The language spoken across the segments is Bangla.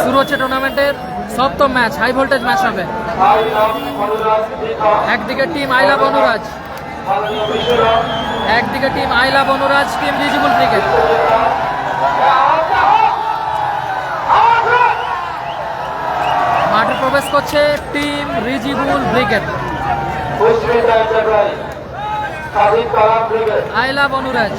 শুরু হচ্ছে টুর্নামেন্টের সপ্তম ম্যাচ, হাই ভোল্টেজ ম্যাচ হবে। একদিকে টিম আই লাভ অনুরাজ, একদিকে team I love Anuraj, team Rijibul cricket. মাঠে প্রবেশ করছে team Rijibul brigade, I love Anuraj.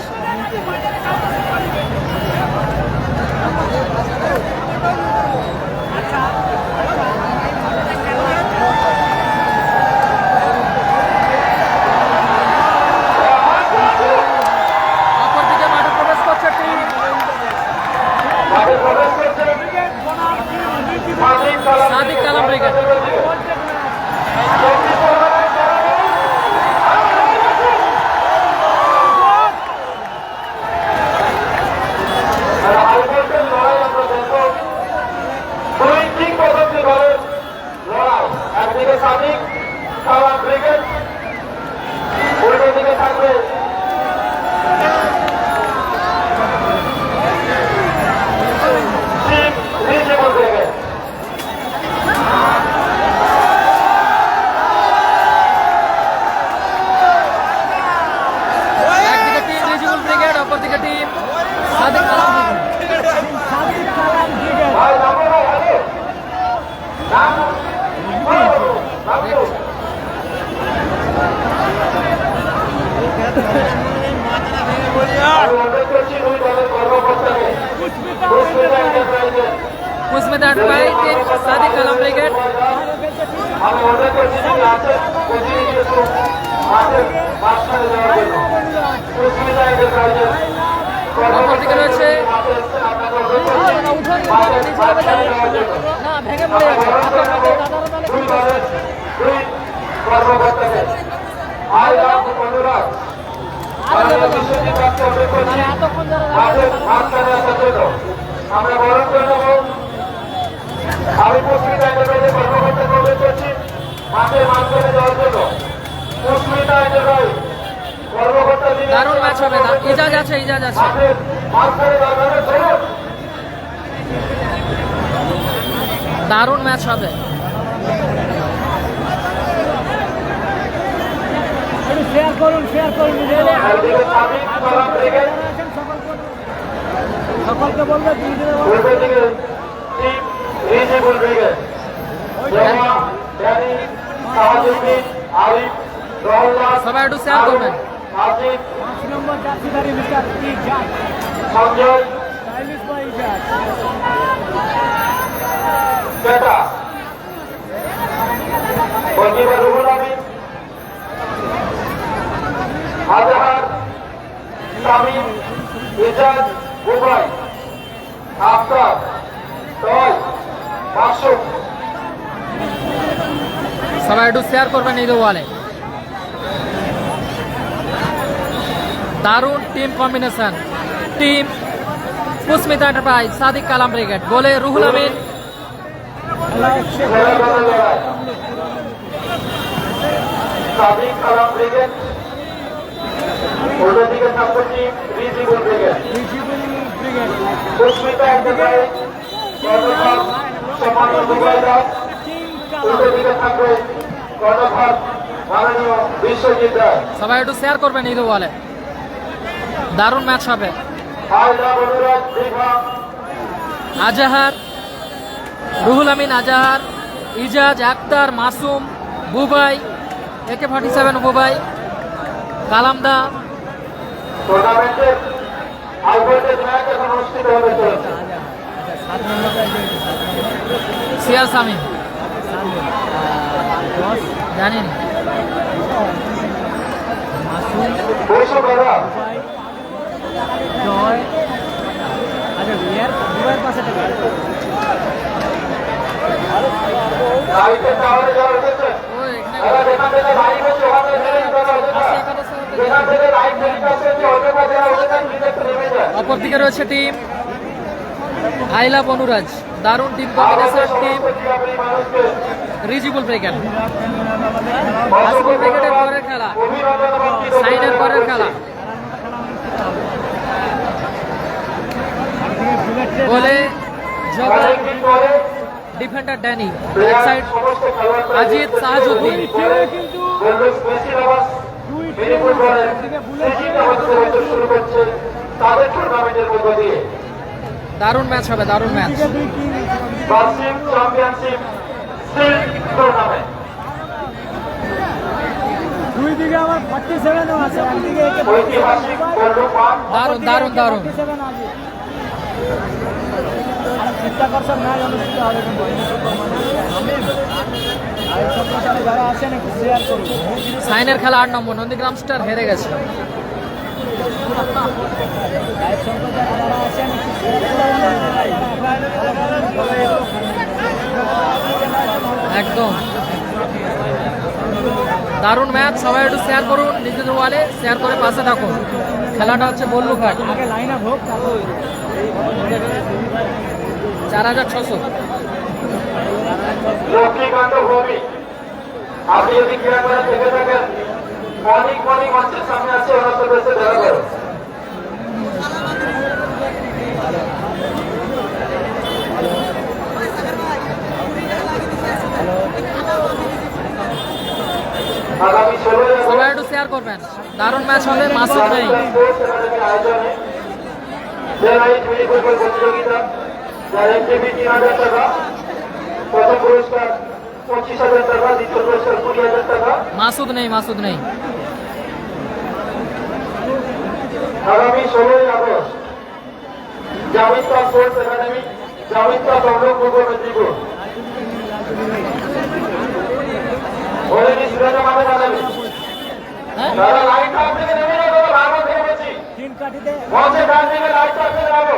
অপরদিকে মাঠে প্রবেশ করছে টিম সাদিক কালাম ব্রিগেড। একদিকে সাদিক কালাম ব্রিগেড, উল্টো দিকে থাকবে রিজিবুল ব্রিগেড। একদিকে টিম রিজিবুল ব্রিগেড, অপরদিকে টিম সাদিক কালাম ব্রিগেড। ভাই নামো ভাই, হ্যালো নাম পুষ্মিতা আটপাই, টিম সাদিক কালাম ব্রিগেড। আমি অনুরোধ করছি যিনি আছেন কোচিং একটু মাঠের মাঝখানে যাওয়ার জন্য। পুষ্মিতা এন্টারপ্রাইজেস অপরদিকে রয়েছে মাঠের মাঝখানে যাওয়ার জন্য দুই দলের দুই কর্মকর্তাকে আই লাভ অনুরাগ বিশ্বজিৎ রাখতে অনুরোধ করছি মাঠের মাঝখানে আসার জন্য। আমরা বরণ করে নেব। আমি পুষ্মিতা এন্টারপ্রাইজের কর্মকর্তাকে অনুরোধ করছি মাঠের মাঝখানে যাওয়ার জন্য। পুষ্মিতা এন্টারপ্রাইজ কর্মকর্তা দারুণ ম্যাচ হবে, ইজাজ আছে, ইজাজ আছে। মাঠের মাঝখানে যাওয়ার জন্য দারুণ ম্যাচ হবে। শেয়ার করুন, শেয়ার করুন, একদিকে সাদিক কালাম ব্রিগেড, সকলকে বলবে উল্টো দিকে টিম রিজিবুল ব্রিগেড। জমা, ড্যানি, সাহাজুদ্দিন, আরিফ, রহমান, সবাই একটু শেয়ার করবেন। আসিফ, 5 নম্বর জার্সিধারী mister Ijaz, Sanjay, stylish boy Ijaz, পেটা, বকিবা রুহুল আমিন, আজহার, তামিম, ইজাজ, বুবাই, আফতাব, টয়, মাসুক। সবাই একটু শেয়ার করবেন এই ওয়ালে। দারুণ team combination, team Pushmita enterprise, Sadiq Kalam brigade. গোলে রুহুল আমিন, সাদিক কালাম ব্রিগেড, উল্টো দিকে থাকবে team Rijibul brigade. Pushmita enterprise কর্ণধার সম্মানীয় দুবাই দাস, উল্টো দিকে থাকবে কর্ণধার মাননীয় বিশ্বজিৎ রায়। সবাই একটু শেয়ার করবেন এই ওয়ালে। দারুণ ম্যাচ হবে। I love Anurag Digha, Azhar, Ruhul Amin, Azhar, Ijaz, Akhtar, Masum, Bubai, AK-47 Bubai, কালামদা। টুর্নামেন্টের হাই ভোল্টেজ ম্যাচ এখন অনুষ্ঠিত হতে চলেছে। সিয়াল সামিম জানি না। বৈশু বেড়া, জয়, আচ্ছা ইয়ার দুবাইয়ের পাশে থেকে লাইটের টাওয়ারে যাওয়া উঠেছে। এরা যেখান থেকে লাইট হচ্ছে ওখান থেকে ছেড়ে দিতে হবে অযথা। যেখান থেকে লাইট টেলিকাস্ট হচ্ছে অযথা যারা অযথা নিচে একটু নেমে যায়। অপরদিকে রয়েছে টিম আই লাভ অনুরাজ, দারুণ টিম আমাদের কম্বিনেশন, টিম সমস্ত ক্রীড়াপ্রেমী মানুষকে রিজিবুল ব্রিগেড। রিজিবুল ব্রিগেডের পরের খেলা, অভিনন্দন এবং সাইনের পরের খেলা। গোলে জগা অনেকদিন পরে ডিফেন্ডার ড্যানি এক প্লেয়ার সাইড সমস্ত খেলোয়াড় আজিদ সাহাজউদ্দিন গোল্ডেন স্পেশাল আওয়াজ মেরিপুর দলের তৃতীয় বছর শুরু করছে তাদের টুর্নামেন্টের মধ্য দিয়ে দারুণ ম্যাচ হবে, দারুণ ম্যাচ। বার্ষিক চ্যাম্পিয়নশিপ স্টিল টুর্নামেন্ট দুই দিকে আমার 47 আছে, একদিকে ঐতিহাসিক গোল্ডেন পার্ক দারুণ দারুণ দারুণ। 47 আছে। আর চিত্তাকর্ষক ম্যাচ অনুষ্ঠিত হবে কিন্তু আর সব সাথে যারা আছেন একটু শেয়ার করুন। সাইনের খেলা 8 নম্বর, নন্দীগ্রাম স্টার হেরে গেছে। লাইভ সম্প্রচারে যারা আছেন একটু শেয়ার করুন। একদম দারুণ ম্যাচ, সবাই একটু শেয়ার করুন নিজেদের ওয়ালে, শেয়ার করে পাশে থাকুন। খেলাটা হচ্ছে বল্লুঘাট, আগে লাইন আপ হোক, তারপর 4600। লক্ষ্মীকান্ত ভৌমিক আপনি যদি ক্রীড়া করে থেকে থাকেন মর্নিং মঞ্চের সামনে আছে ওনার সাথে এসে দেখা করুন আগামী 16 সবাই একটু শেয়ার করবেন, দারুণ ম্যাচ হবে। মাসুদ নেই, আয়োজনে জেলাইট মিনি ফুটবল প্রতিযোগিতা যার এমটিভি 3000 টাকা, প্রথম পুরস্কার 25,000 টাকা, দ্বিতীয় পুরস্কার 20,000 টাকা। মাসুদ নেই, মাসুদ নেই। আগামী 16 আগস্ট জামিতা স্পোর্টস একাডেমি, জামিতা তমলুক পূর্ব মেদিনীপুর অলরেডি সুরেন্দ্র মাঠে বাজাবে। হ্যাঁ তারা লাইটটা আপনাকে নেমে যাবে, ভালো থেকে বলছি তিন কাঠিতে মঞ্চে ডান দিকে লাইটটা আপনাকে যাবো।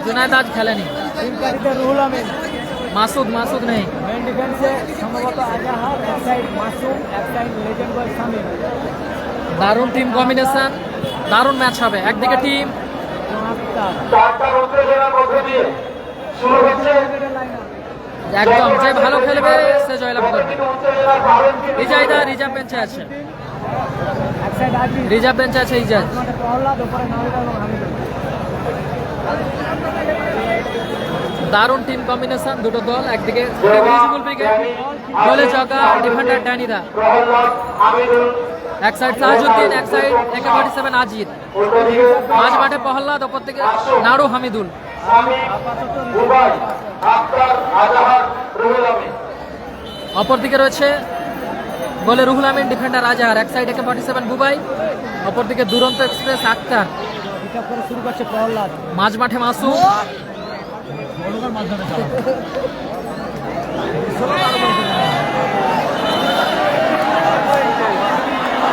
জুনায়েদ আজ খেলেনি। তিন কাঠিতে রুহুল আমিন, মাসুদ, মাসুদ নেই। মেন ডিফেন্সে সম্ভবত আজাহার, এক সাইড মাসুম, এক সাইড লেজেন্ড বয় সামির। দারুণ টিম কম্বিনেশন, দারুণ ম্যাচ হবে। একদিকে টিম আক্তার, চারটা উত্তেজনার মধ্য দিয়ে শুরু হচ্ছে একদম, যে ভালো খেলবে সে জয়লাভ করবে। কিন্তু উত্তেজনার কারণ কি? রিজাইদা রিজার্ভ বেঞ্চে আছে, এক সাইড আজিজ, রিজার্ভ বেঞ্চে আছে ইজাজ। মাঠে প্রহ্লাদ, ওপরে নাবিলা এবং হামিদুল। দারুণ টিম কম্বিনেশন দুটো দল। একদিকে ভিজিবল ব্রিগেড, গোলে জগা, ডিফেন্ডার ড্যানিদা। প্রহ্লাদ, হামিদুল, এক সাইড সাহাজউদ্দিন, এক সাইড AK-47 আজিদ। অন্যদিকে মাঝ মাঠে প্রহ্লাদ, ওপর থেকে নাড়ু হামিদুল। স্বামী, বুবাই, আক্তার, আজাহার, রুহুল আমিন। অপর দিকে রয়েছে গোলে রুহুল আমিন, ডিফেন্ডার আজহার। এক সাইড AK-47 বুবাই, অপর দিকে দুরন্ত এক্সপ্রেস আক্তার। পিকআপ করে শুরু করছে প্রহ্লাদ। মাঝ মাঠে মাসুম,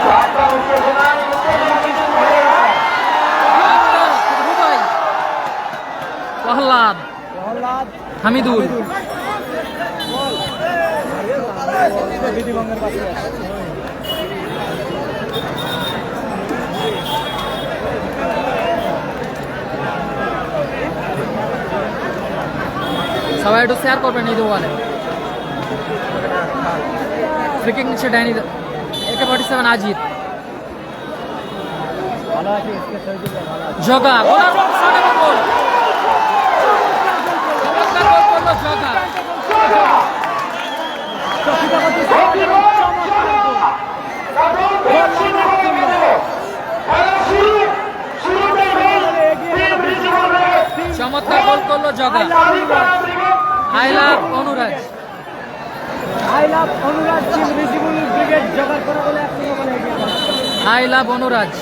চারটা উত্তেজনায় আক্তার, বুবাই, প্রহ্লাদ, প্রহ্লাদ, হামিদুল। বিধিভঙ্গের পাশে আছে। সবাই একটু শেয়ার করবেন এই ওয়ালে। ফ্রিকিং নিচ্ছে ড্যানি, AK-47 আজিদ। ভালো আছে, এসকে শহীদুল্লাহ ভালো আছে। জগা, গোলার শট এবং গোল। চমৎকার গোল করলো জগা। চমৎকার গোল করলো জগা। I love Anuraj. I love Anurag team Rijibul brigade জোগাড় করা বলে 1-0 বলে এগিয়ে। I love Anuraj.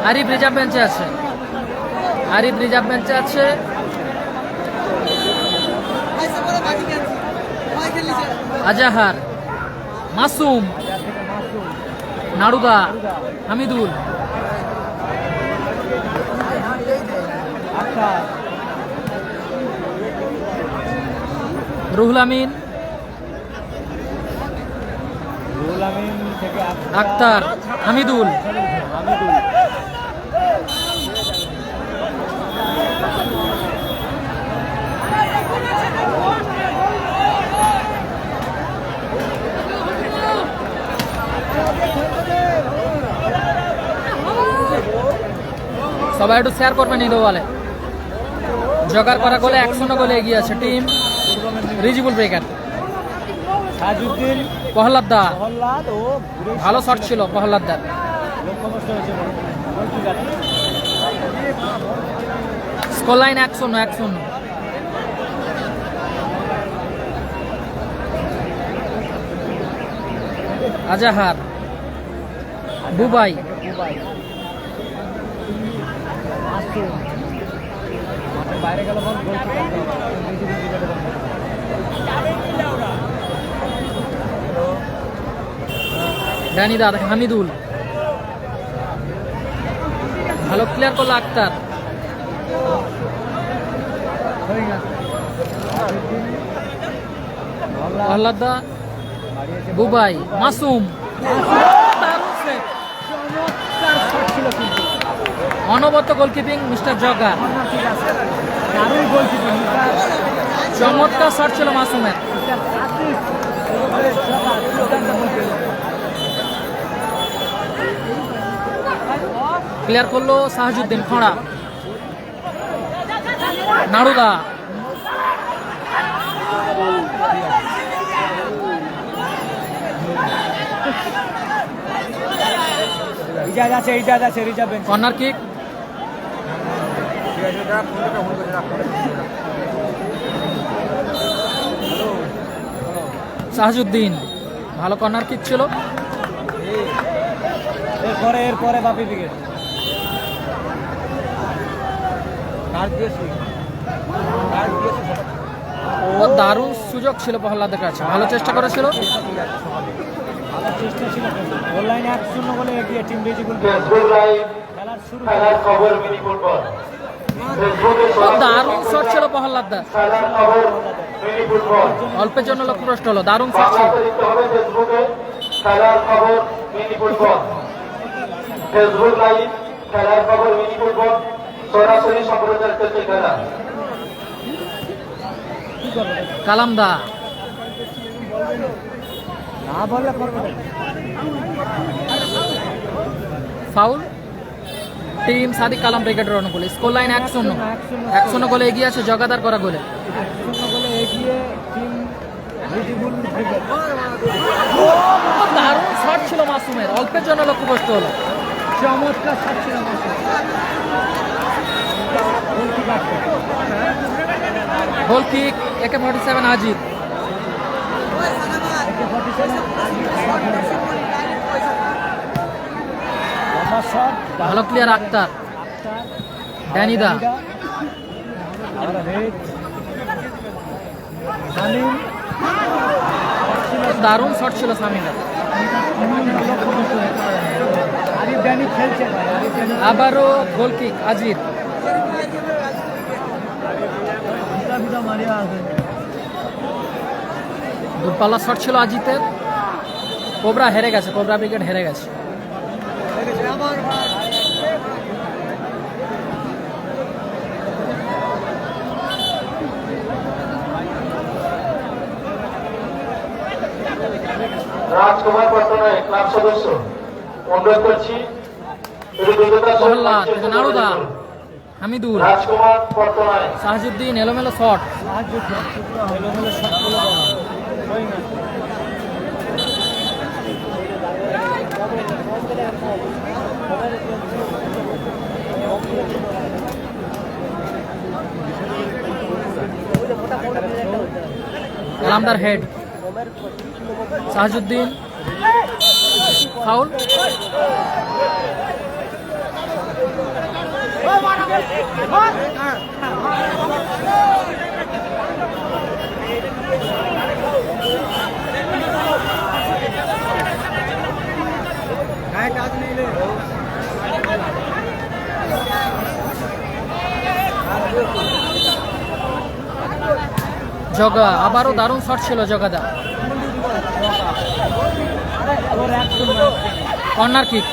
Arif reserve বেঞ্চে আছে, আরিফ রিজার্ভ বেঞ্চে আছে। আজাহার, মাসুম, নাড়ুদা, হামিদুল, আক্তার, রুহুল আমিন, রুহুল আমিন থেকে আক্তার, হামিদুল। হামিদুল, সবাই একটু শেয়ার করবেন এই ওয়ালে। জগার করা গোলে 1-0 গোলে এগিয়ে আছে টিম রিজিবুল ব্রিগেড। সাজুদ্দিন প্রহ্লাদ দা, প্রহ্লাদ ও ভালো শট ছিল প্রহ্লাদ দার। লক্ষ্যভ্রষ্ট হয়েছে goalkeeper. Score line 1-0। Azhar, Bubai, Bubai Masum মাঠের বাইরে গেল বল, গোলকিপার ডানিদা, হামিদুল, ভালো ক্লিয়ার করলো আক্তার। প্রহ্লাদ দা, বুবাই, মাসুম, দারুণ save। চমৎকার শট ছিল কিন্তু অনবদ্য গোলকিপিং মিস্টার জগা। দারুণ গোলকিপার চমৎকার শট ছিল মাসুমের। ক্লিয়ার করলো সাহাজুদ্দিন খড়া। নাড়ুদা, ইজাজ আছে reserve bench. Corner kick, Sahajuddin, ভালো কর্নার কিক ছিল। এরপরে বাপি ব্রিগেড ও দারুণ সুযোগ ছিল প্রহ্লাদের কাছে, ভালো চেষ্টা করেছিল। ভালো চেষ্টা ছিল। গোল লাইনে 1-0 গোলে এগিয়ে টিম রিজিবুল ফেসবুক লাইভ খেলার শুরু। খেলার খবর মিনি ফুটবল। ফেসবুকে ও দারুণ শট ছিল প্রহ্লাদদার, খেলার খবর মিনি ফুটবল। অল্পের জন্য লক্ষ্যভ্রষ্ট হলো। দারুণ শট ছিল। বাংলাতে লিখতে হবে ফেসবুকে খেলার খবর মিনি ফুটবল। ফেসবুক লাইভ খেলার খবর মিনি ফুটবল, সরাসরি সম্প্রচার করছে খেলা। কালামদা, না বললে করবে না। ফাউল, টিম সাদিক কালাম ব্রিগেডের অনুকূলে। স্কোর লাইন 1-0 গোলে এগিয়ে আছে জগাদার করা গোলে। 1-0 গোলে এগিয়ে টিম রিজিবুল ব্রিগেড। ও দারুণ শট ছিল মাসুমের, অল্পের জন্য লক্ষ্যভ্রষ্ট হলো। চমৎকার শট ছিল মাসুম। গোলকিপার গোল কিক AK-47 আজিদ। ভালো ক্লিয়ার আক্তার। ড্যানিদা, দারুণ শট ছিল সামিনা। আবারও গোল কিক আজিদ। দূরপাল্লা শট ছিল আজিতের। কোবরা হেরে গেছে, কোবরা ব্রিগেড হেরে গেছে। রাজকুমার পট্টনায়ক ক্লাব সদস্য অনুরোধ করছি প্রহ্লাদ, নাড়ুদা, হামিদুল, রাজকুমার পট্টনায়ক সাহাজুদ্দিন, এলোমেলো শট। কালামদার হেড, সাহাজুদ্দিন, ফাউল। জগা, আবারও দারুণ শট ছিল জগাদা। কর্নার কিক,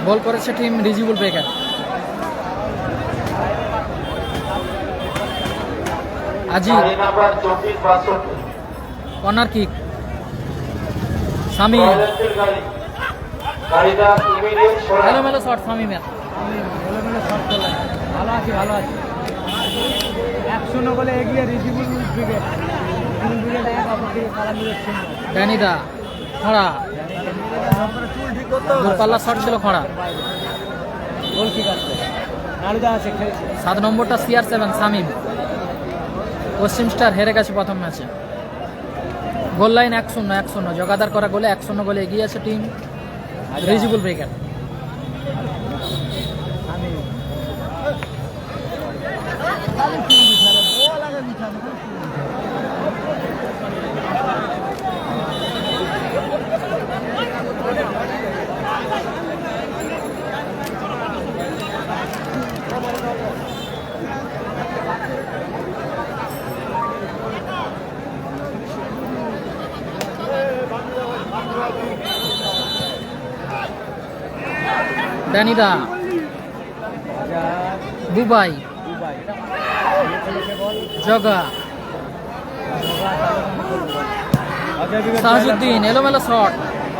বল করেছে টিম রিজিবুল ব্রিগেড। আজি গাড়ি number 2462 corner kick Samim royal Enfield গাড়ি গাড়িটা ইমিডিয়েট সরান এলোমেলো শট সামিমের এলোমেলো শট করলেন। ভালো আছি ভালো আছি 1-0 বলে এগিয়ে রিজিবুল ব্রিগেড। রিজিবুল ব্রিগেড 1 অপরদিকে কালামিরের 0। ড্যানিদা খড়া দূরপাল্লা শট ছিল খড়া। গোল কিক আছে নারুদা আছে খেলছে। 7 নম্বরটা CR7 সামিম। পশ্চিম স্টার হেরে গেছে প্রথম ম্যাচে। গোল লাইন 1-0 জগাদার করা গোলে 1-0 গোলে এগিয়ে আছে টিম রিজিবুল ব্রিগেড। আমি ড্যানিদা বুবাই দুবাই জগা অজয় ব্রিগেড সাহাজুদ্দিন এলোমেলো শট।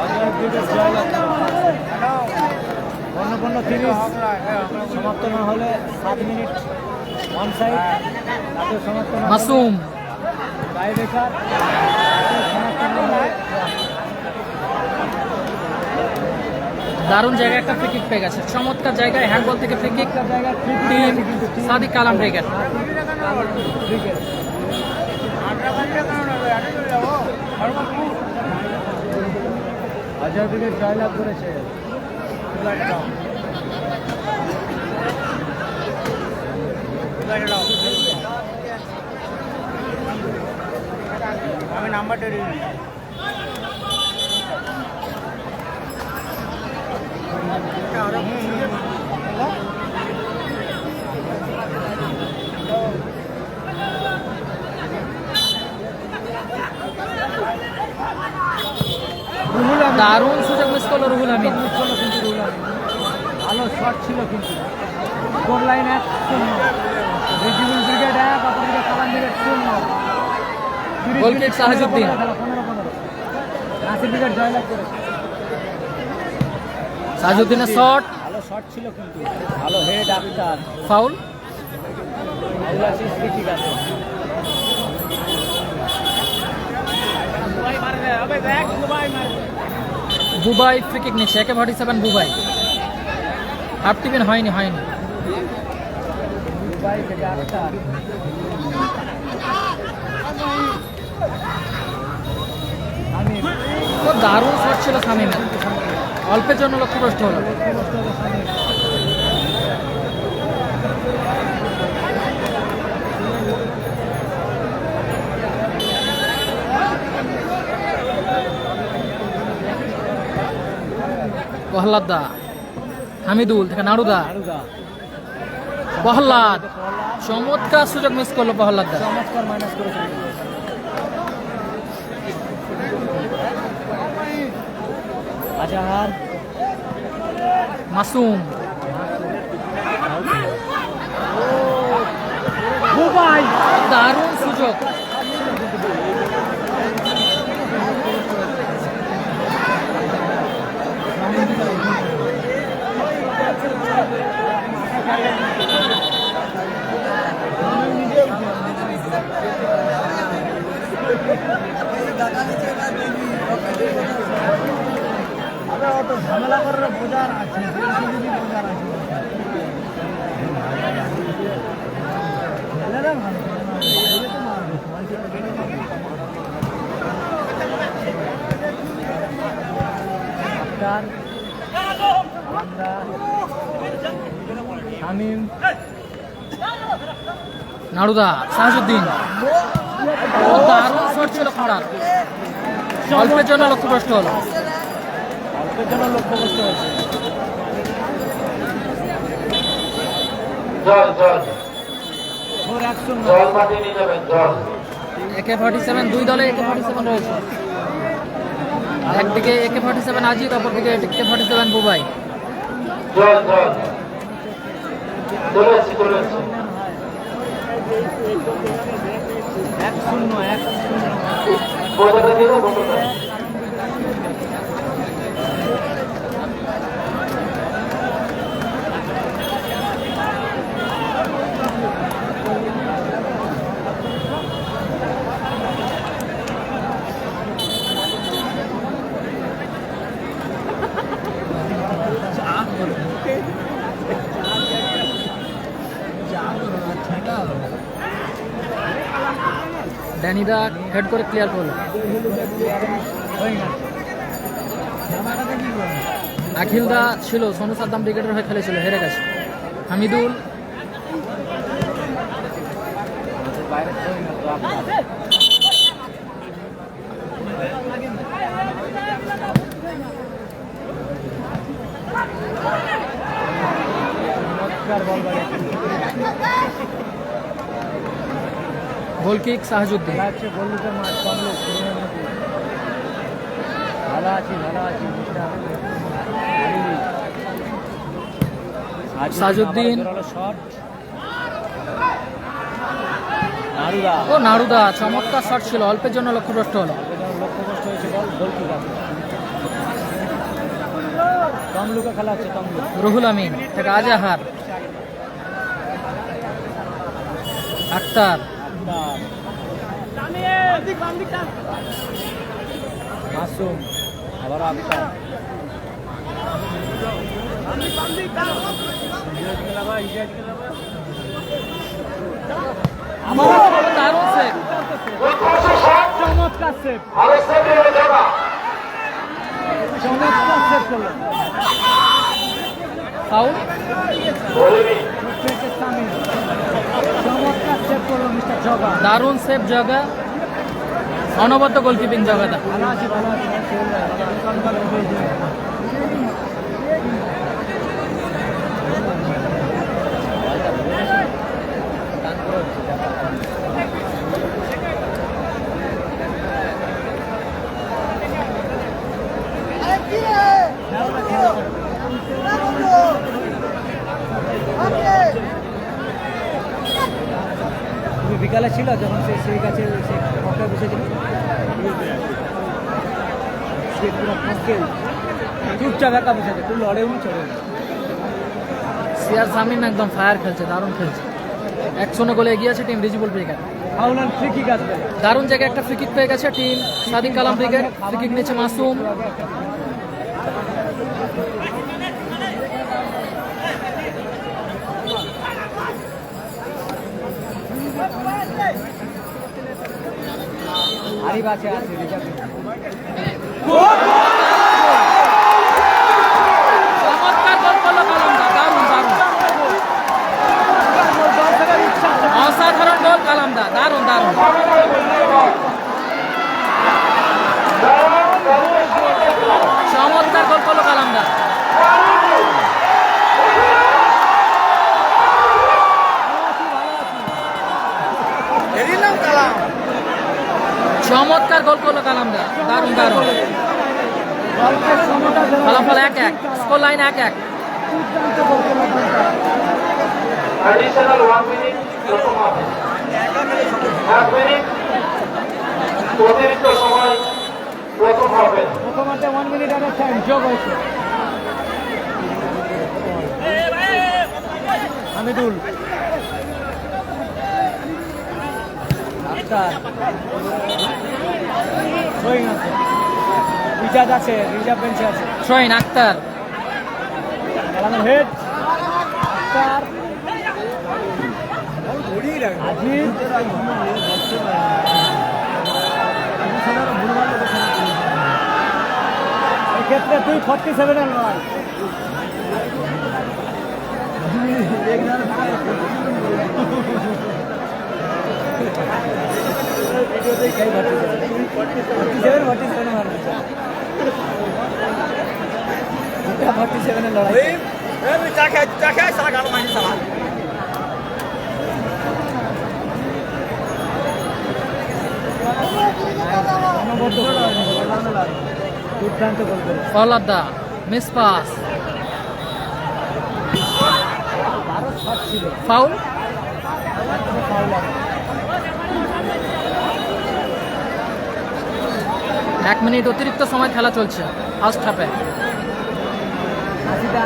অজয় ব্রিগেড জয়লাভ। পণ্য 30 সমাপ্ত না হলে 7 মিনিট অন সাইড তাতে সমাপ্ত না হলে মাসুম টাই ব্রেকার সমাপ্ত না হলে দারুণ জায়গায় একটা ফ্রি কিক পেয়ে গেছে। চমৎকার জায়গায় হ্যান্ডবল থেকে ফ্রি কিক একটা জায়গায় team Sadiq Kalam brigade. Brigade Ajay brigade জয়লাভ করেছে। আমি নাম্বারটা দিই। দারুণ সুযোগ মিস করলো রুহুল আমিন। ভালো শট ছিল কিন্তু গোল লাইন 1-0 রিজিবুল ব্রিগেড 1 অপরদিকে Kalam brigade 0। Goal kick Sahajuddin. 15 Nasir brigade জয়লাভ করেছে। সাহাজুদ্দিনের শট ভালো শট ছিল কিন্তু ভালো head after foul. Free kick আছে। বুবাই ফ্রি কিক নিচ্ছে AK-47 বুবাই। হাফ টিফিন হয়নি দুবাই থেকে আফটার আমি তো দারুণ শট ছিল সামিমের। অল্পের জন্য লক্ষ্যভ্রষ্ট হলো। প্রহ্লাদ দা হামিদুল থেকে নাড়ুদা নারুদা প্রহ্লাদ চমৎকার সুযোগ মিস করলো প্রহ্লাদ দা। চমৎকার মাইনাস করেছে। আজাহার মাসুম দুবাই দারুণ সুযোগ। অত ঝামেলা করার বোঝার আছে বোঝার আছে শামিম নাড়ুদা সাহাজুদ্দিন দারুণ শট ছিল খড়ার। অল্পের জন্য লক্ষ্যভ্রষ্ট হলো। অল্পের জন্য লক্ষ্যভ্রষ্ট হয়েছে। জল জল ওর 1-0 জল মাটিয়ে নিয়ে যাবেন জল AK-47 দুই দলে AK-47 রয়েছে। একদিকে AK-47 আজিত, অপরদিকে AK-47 বুবাই। জল জল চলে এসছি 1-0 বোঝাতে দিলে বন্ধুরা ড্যানিদা হেড করে ক্লিয়ার করলো। আখিলদা ছিল সোনু সাদ্দাম ব্রিগেডের হয়ে খেলেছিল, হেরে গেছে। হামিদুল গোল কিক শাহজুদ্দিন। সাজুদ্দিন ও নারুদা চমৎকার শট ছিল, অল্পের জন্য লক্ষ্যভ্রষ্ট হলো। রুহুল আমিন থেকে আজাহার, আক্তার, মাসুম, আবার আক্তার, দারুণ সেভ, চমৎকার সেভ, ভালো সেভ হয়ে যাবে চমৎকার সেভ করলো। ফাউল বলিনি চমৎকার সেভ করলো মিস্টার জগা। দারুণ সেভ জগা, অনবদ্য গোলকিপিং জগাদা। ভালো আছি তুমি বিকালে ছিল যখন সেই কাছে পকেটে বসেছিল, চুপচাপ একা বসেছে, তুই লড়েও নি চড়েও। সিয়ার সামিন একদম ফায়ার খেলছে, দারুণ খেলছে। 1-0 গোলে এগিয়ে আছে টিম রিজিবুল ব্রিগেড। ফাউলান ফ্রি কিক আসবে, দারুণ জায়গায় একটা ফ্রি কিক পেয়ে গেছে team Sadiq Kalam brigade. Free kick নিচ্ছে মাসুম, আরিফ আছে রিজার্ভ। চমৎকার গোল করলো কালামদা, দারুণ দারুণ অসাধারণ গোল কালামদা, দারুণ দারুণ। চমৎকার গোল করলো কালামদা। চমৎকার গোল করলো কালামদা, দারুণ দারুণ। ফলাফল 1-1, স্কোর লাইন 1-1। অ্যাডিশনাল 1 মিনিট প্রথম হাফ, 1 মিনিট অতিরিক্ত সময় প্রথম হাফে। প্রথমার্ধে 1 মিনিট আগে টাইম যোগ হয়েছে। হামিদুল, আক্তার, সোহিন আছে, রিজার্ভ আছে, রিজার্ভ বেঞ্চে আছে। শোয়েন আক্তার, কালামের হেড, আক্তার, আজিজ, এক্ষেত্রে তুই 47 এর নয়। দুর্দান্ত গোল করে ফলাদ্দা মিস পাস, ছিল ফাউল। ফাউল 1 মিনিট অতিরিক্ত সময় খেলা চলছে ফার্স্ট হাফে।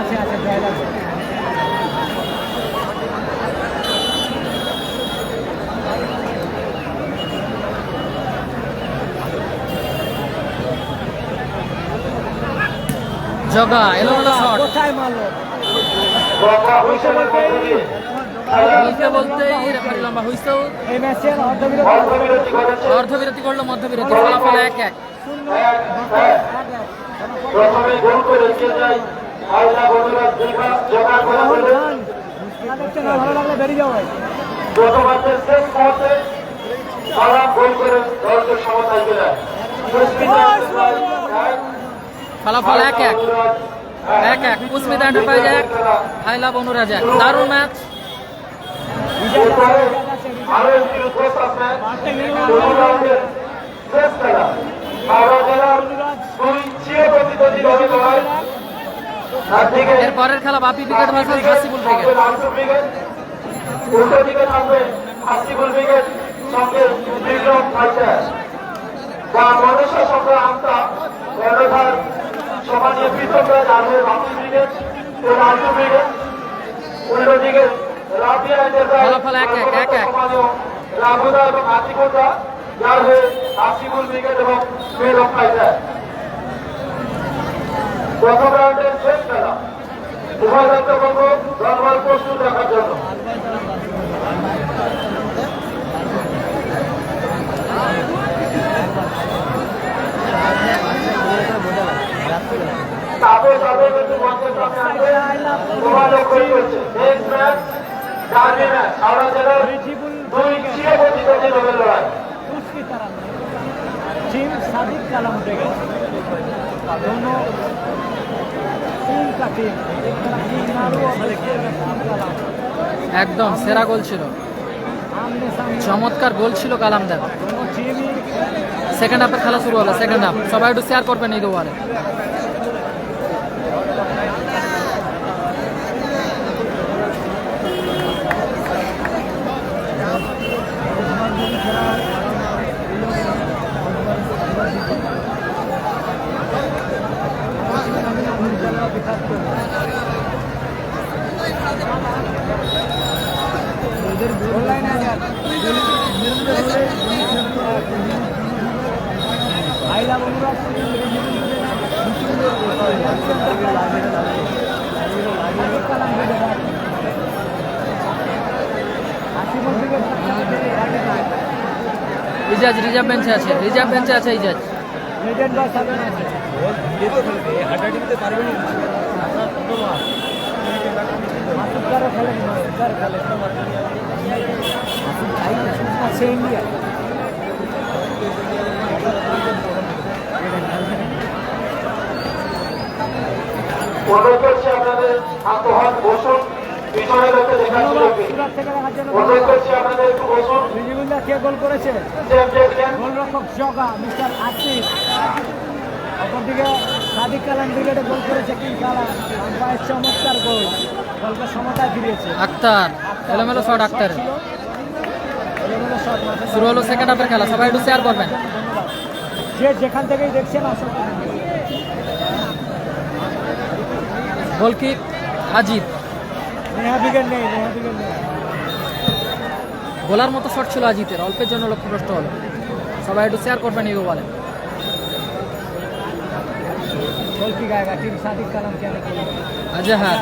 আছে জয়লাভ। জগা এলোমেলো শট, কোথায় মারলো? লম্বা হুইসেলের মধ্য দিয়ে বলতে বলতেই রেফারি লম্বা হুইসেল। এই ম্যাচের অর্ধবিরতি অর্ধবিরতি করেছে। অর্ধবিরতি করলো, মধ্যবিরতি, ফলাফল 1-1। প্রথমে গোল করে এগিয়ে যায় হাওড়া বন্ধুরাজ দীঘা। জগা করে হলে ভালো লাগলে বেরিয়ে যাও ভাই। প্রথমার্ধের শেষ মুহূর্তে সালাম গোল করে দলকে সমতায় ফেরায়। ফলাফল 1-1। 1-1। পুষ্পিতা এন্টারপ্রাইজ 1, হাইলা বনুরাজ 1। দারুণ ম্যাচ। এরপরে আরো একটি উদ্বোধন ম্যাচ, দুই রাউন্ডের শেষ খেলা। হাওড়া জেলার দুই চিরপ্রতিদ্বন্দ্বী দলের লড়াই। একদিকে এর পরের খেলা বাপি ব্রিগেড ভার্সেস হাসিবুল ব্রিগেড। লালটু ব্রিগেড, উল্টো দিকে থাকবে হাসিবুল ব্রিগেড, সঙ্গে বিক্রম ফাইটার বা মনসা সঙ্গে আমতা কর্ণধার সমানীয় পৃথকরাজ আসবে বাপি ব্রিগেড ও লালটু ব্রিগেড। উল্টো দিকে রাবিয়া এন্টারপ্রাইজ ফলাফল 1-1। সমানীয় রাঘুদা এবং হাতিকোটা যার হয়ে হাসিবুল ব্রিগেড এবং বিক্রম ফাইটার। প্রথম রাউন্ডের শেষ খেলা। উভয় দলবর্গ দলবল প্রস্তুত রাখার জন্য। তারপর তাদের কিন্তু মঞ্চের সামনে আসবে তোমার লক্ষ্য করছে next match, derby match, Howrah জেলার দুই চিরপ্রতিদ্বন্দ্বী দলের লড়াই। टीम सादिक कालम उठेगा दोनों टीम का टीम एक तरफ टीम नारू और दूसरी तरफ टीम कालम। একদম সেরা গোল ছিল, आमने सामने চমৎকার গোল ছিল কালামদার। दोनों टीम ही সেকেন্ড হাফের খেলা শুরু হলো। সেকেন্ড হাফ সবাই একটু শেয়ার করবেন এই দুয়ারে। ऑनलाइन आ जा आइला बनुराज ইজাজ রিজার্ভ বেঞ্চে আছে, রিজার্ভ বেঞ্চে আছে ইজাজ। लेजेंड का सामने আছে হাঁটাহাঁটিতে পারবে না মাসুদার খেলে মাসুদার খেলে আছে ইন্ডিয়া অনুরোধ করছি আপনাদের হাত বসুন, পিছনে লোককে দেখার সুযোগ দিন। অনুরোধ করছি আপনাদের একটু বসুন। রিজিবুল্লাহ কে গোল করেছে? দেখছেন গোলরক্ষক জগা মিস্টার আসিফ। অপরদিকে সাদিক কালাম ব্রিগেডে গোল করেছে কিং কালাম। আম্পায়ার চমৎকার গোল, গোলকে সমতায় ফিরিয়েছে আক্তার এলোমেলো শট আক্তার। এলোমেলো শট শুরু হলো সেকেন্ড হাফের খেলা, সবাই একটু শেয়ার করবেন। যে যেখান থেকেই দেখছেন আসলে গোল কিক আজিদ। নেহা ব্রিগেড নেই, নেহা ব্রিগেড নেই। গোলার মতো শট ছিল আজিতের, অল্পের জন্য লক্ষ্যভ্রষ্ট হলো। সবাই একটু শেয়ার করবেন এই বলেন। गोल की गाएगा टीम सादिक कलम के आने के लिए अजहर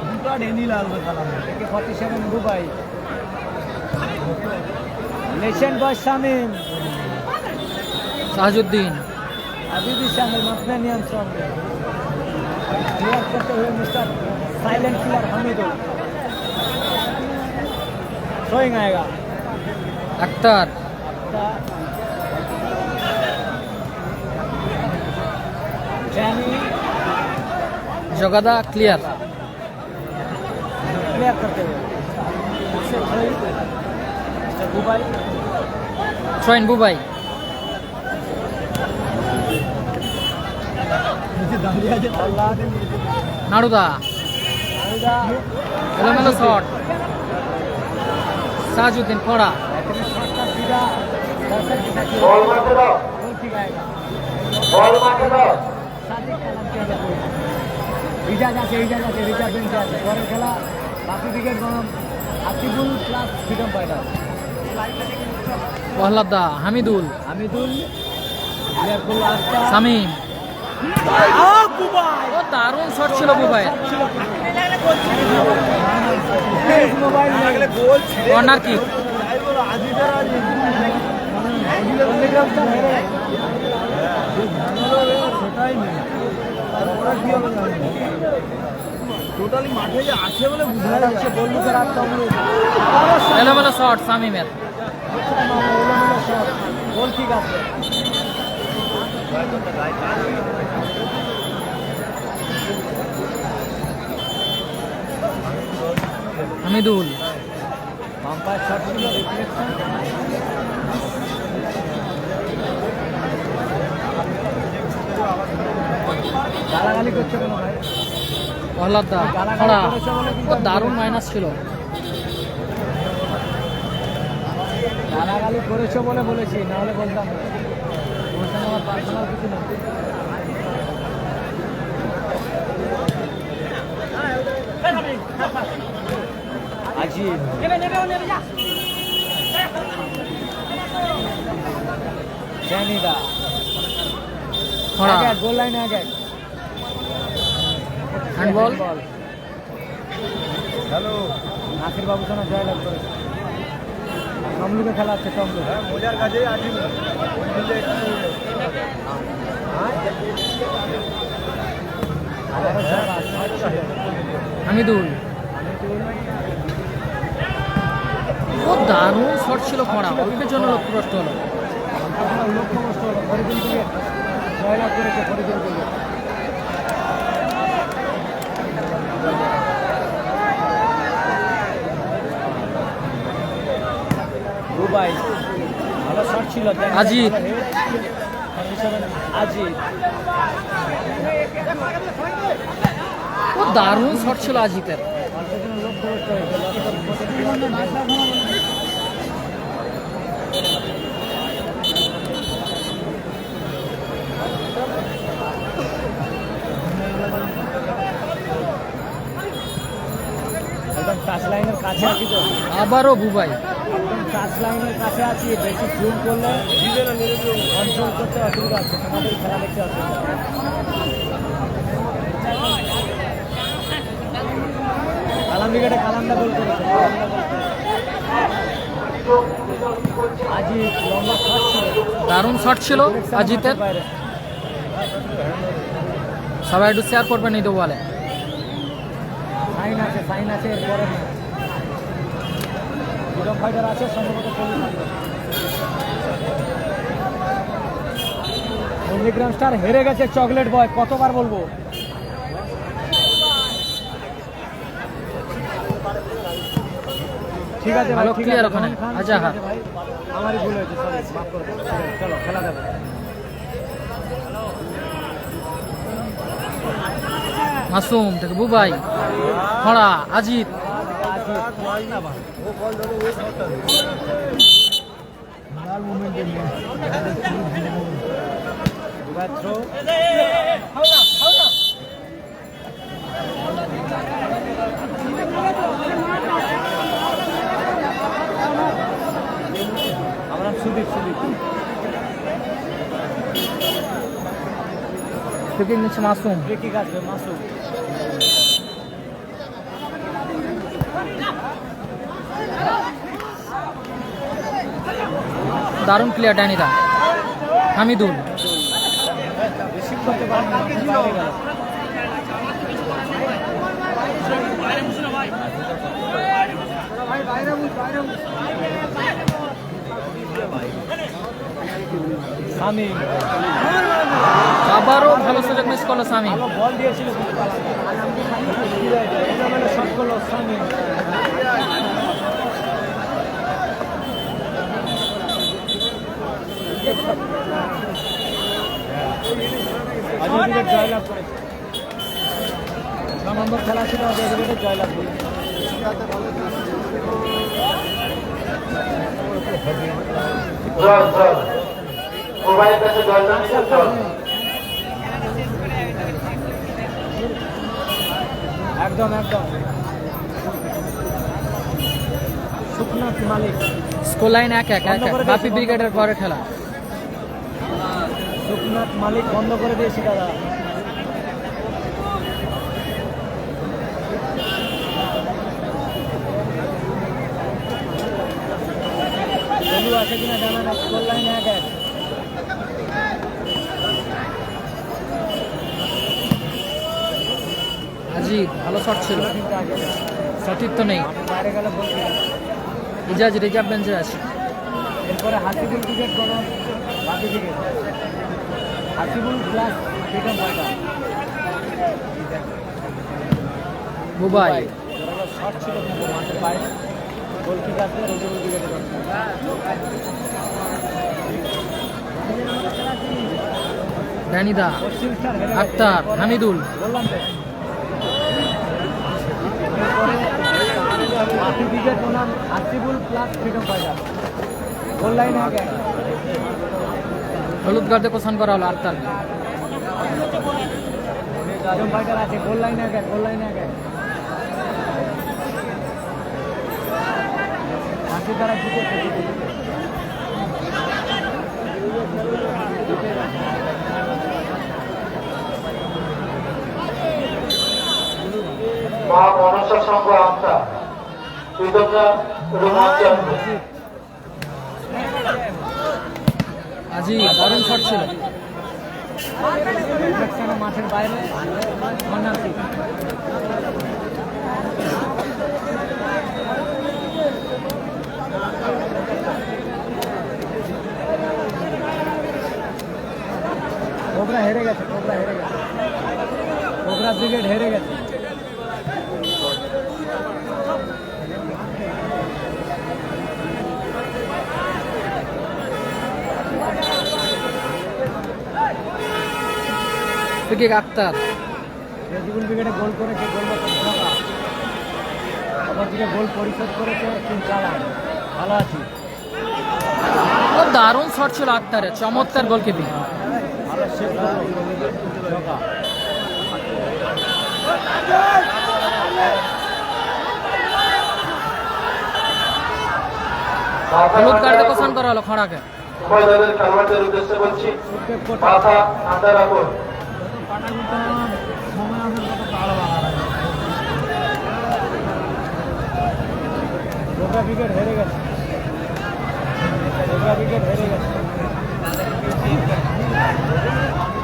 उनका डेनी लाल कलम है 47 दुबई लेजेंड बॉय शामिल शाहजुद्दीन अभी भी शामिल अपने नियंत्रण में क्लियर करते हुए mister silent killer Hamidul throwing आएगा अख्तर जगादा क्लियर क्लियर करते हुए दुबई थ्रोइन बुबाई नाड़ुदा एलोमेलो शॉट साजुद्दीन कोड़ा বল মারতে দাও। गोल की गाएगा বল মাঠে দাও। রিচার্জ আছে রিচার্জ বেঞ্চে আছে পরের খেলা বাকি ক্রিকেট গরম Atikul plus freedom fighter Prahlad দা, হামিদুল, আমিদুল লিয়াকুল আস্তা শামীম। ও দারুণ শট ছিল বুবাইয়ের। Mobile corner kick. টোটালি মাঠে যে আছে বলে বুঝা যাচ্ছে বললুকের আর কম এলোমেলো শট শামীমের। গোল ঠিক আছে হামিদুল, পাম্পার শট ছিল রিফ্লেকশন গালাগালি করছে কেন ভাই প্রহ্লাদ দা, খড়া। ও দারুণ মাইনাস ছিল। গালাগালি করেছো বলে বলেছি নাহলে বলতাম না বলতাম আমার পার্সোনাল কিছু না আজিব জানিদা খড়া, গোল লাইনে আগে হ্যান্ডবল। হ্যালো নাসির বাবু সোনা জয়লাভ করেছে তমলুকে খেলা আছে তমলুক মজার কাজে আজি হামিদুল, ও দারুণ শট ছিল খড়া। অল্পের জন্য লক্ষ্যভ্রষ্ট হলো। লক্ষ্য নষ্ট হলো ফরিদুল থেকে জয়লাভ করেছে ফরিদুল থেকে দুবাই ভালো শট ছিল আজিত, আজিত ও দারুণ শট ছিল আজিতের। একদম টাচ লাইনের কাছে আছি তো আবারও বুবাই। একদম টাচ লাইনের কাছে আছি বেশি জুম করলে কন্ট্রোল করতে অসুবিধা আছে তোমাদের খেলা দেখতে অসুবিধা কালাম উইকেটে কালামদা গোল করেছে আজিত লম্বা শট ছিল দারুণ শট ছিল আজিতের। বাইরে সবাই একটু শেয়ার করবেন এই তো বলে। সাইন আছে এরপরে ফ্রিডম ফাইটার আছে সম্ভবত নন্দীগ্রাম স্টার হেরে গেছে চকলেট বয় কতবার বলবো ঠিক আছে ভাই ভালো ঠিক clear আছে ওখানে। রহমান খান, আচ্ছা, ঠিক হ্যাঁ। আছে ভাই আমারই ভুল হয়েছে সরি মাফ করে দেবেন ঠিক আছে, চলো খেলা দেবো মাসুম থেকে বুবাই, খড়া, আজিত। আমরা সুদীপ ফিকিং নিচ্ছে মাসুম। কি আসবে মাসুদ দারুণ প্লেয়ার ড্যানিদা। হামিদুল, রিসিভ করতে পারেন না, বাইরে গেল সামিম আবারও ভালো সুযোগ মিস করলো শামীম। ভালো বল দিয়েছিল শট করলো সামিম জয়লাভ করেছে 6 নম্বর খেলা ছিল জয়লাভ করেছে জল জল মোবাইল কাছে জল না নিয়ে চল একদম একদম সুখনাথ মালিক স্কোর লাইন 1-1 বাপি ব্রিগেডের পরে খেলা। সুখনাথ মালিক বন্ধ করে দিয়েছি দাদা। চালু আছে কিনা জানা না। Score line 1-1। আজিদ ভালো শট ছিল, সঠিক তো নেই। বাইরে গেলে বলছি। ইজাজ রিজার্ভ বেঞ্চে আছে। এরপরে হাসিবুল ক্রিকেট কোনো বাকি cricket Hasibul plus cricket fighter Bubai short ছিল কিন্তু মাঠের বাইরে গোলকিপার আছে রিজেবল ক্রিকেটে ড্যানিদা, পশ্চিম স্টার হেরে গেছে। আক্তার, হামিদুল। বললাম তো এরপরে বাকি ক্রিকেট ওনার Hasibul plus cricket fighter goal line আগে হলুদ কার্ডে কোশান করা হলো আক্তার। ফ্রিডম ফাইটার আছে গোল লাইন আগে হাসি দ্বারা জিতেছে। মা মনসা সংঘ আমতা কৃতজ্ঞতা রোমাঞ্চন। আজিদ দারুণ শট ছিল। মাঠের বাইরে মন্নাসি কোবরা হেরে গেছে। কোবরা ব্রিগেড হেরে গেছে। ফ্রি আক্তার রেজিবুল ব্রিগেডে গোল করেছে গোলরক্ষক ঢাকা। অপরদিকে গোল পরিশোধ করেছে তিন চালান। ভালো আছি। ও দারুণ শট ছিল আক্তারের, চমৎকার গোলকিপিং। ভালো সেভ করলো ঢাকা। হলুদ কার্ডে কোশান করা হলো খড়াকে। উভয়দলের খেলোয়াড়দের উদ্দেশ্যে বলছি মাথা ঠান্ডা রাখুন। কোবরা ব্রিগেড হেরে গেছে।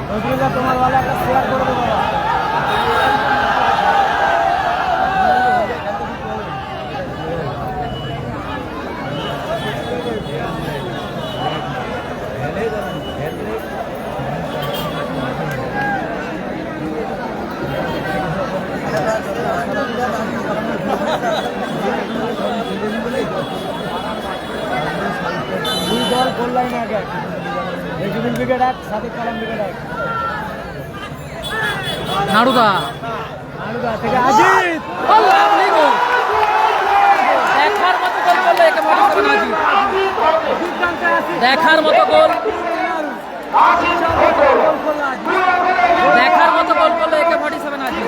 নজরুল্লাহ তোমার ওয়ালা একটা শেয়ার করে দেবো। দুই দল গোল লাইনে আগে। Rezibul brigade 1, Sadiq Kalam brigade 1। নাড়ুদা থেকে আজিদ লাভলি গোল। দেখার মতো গোল করলো একে 47 আজিদ। দেখার মতো গোল, দেখার মতো গোল করলো একে 47 আজিদ।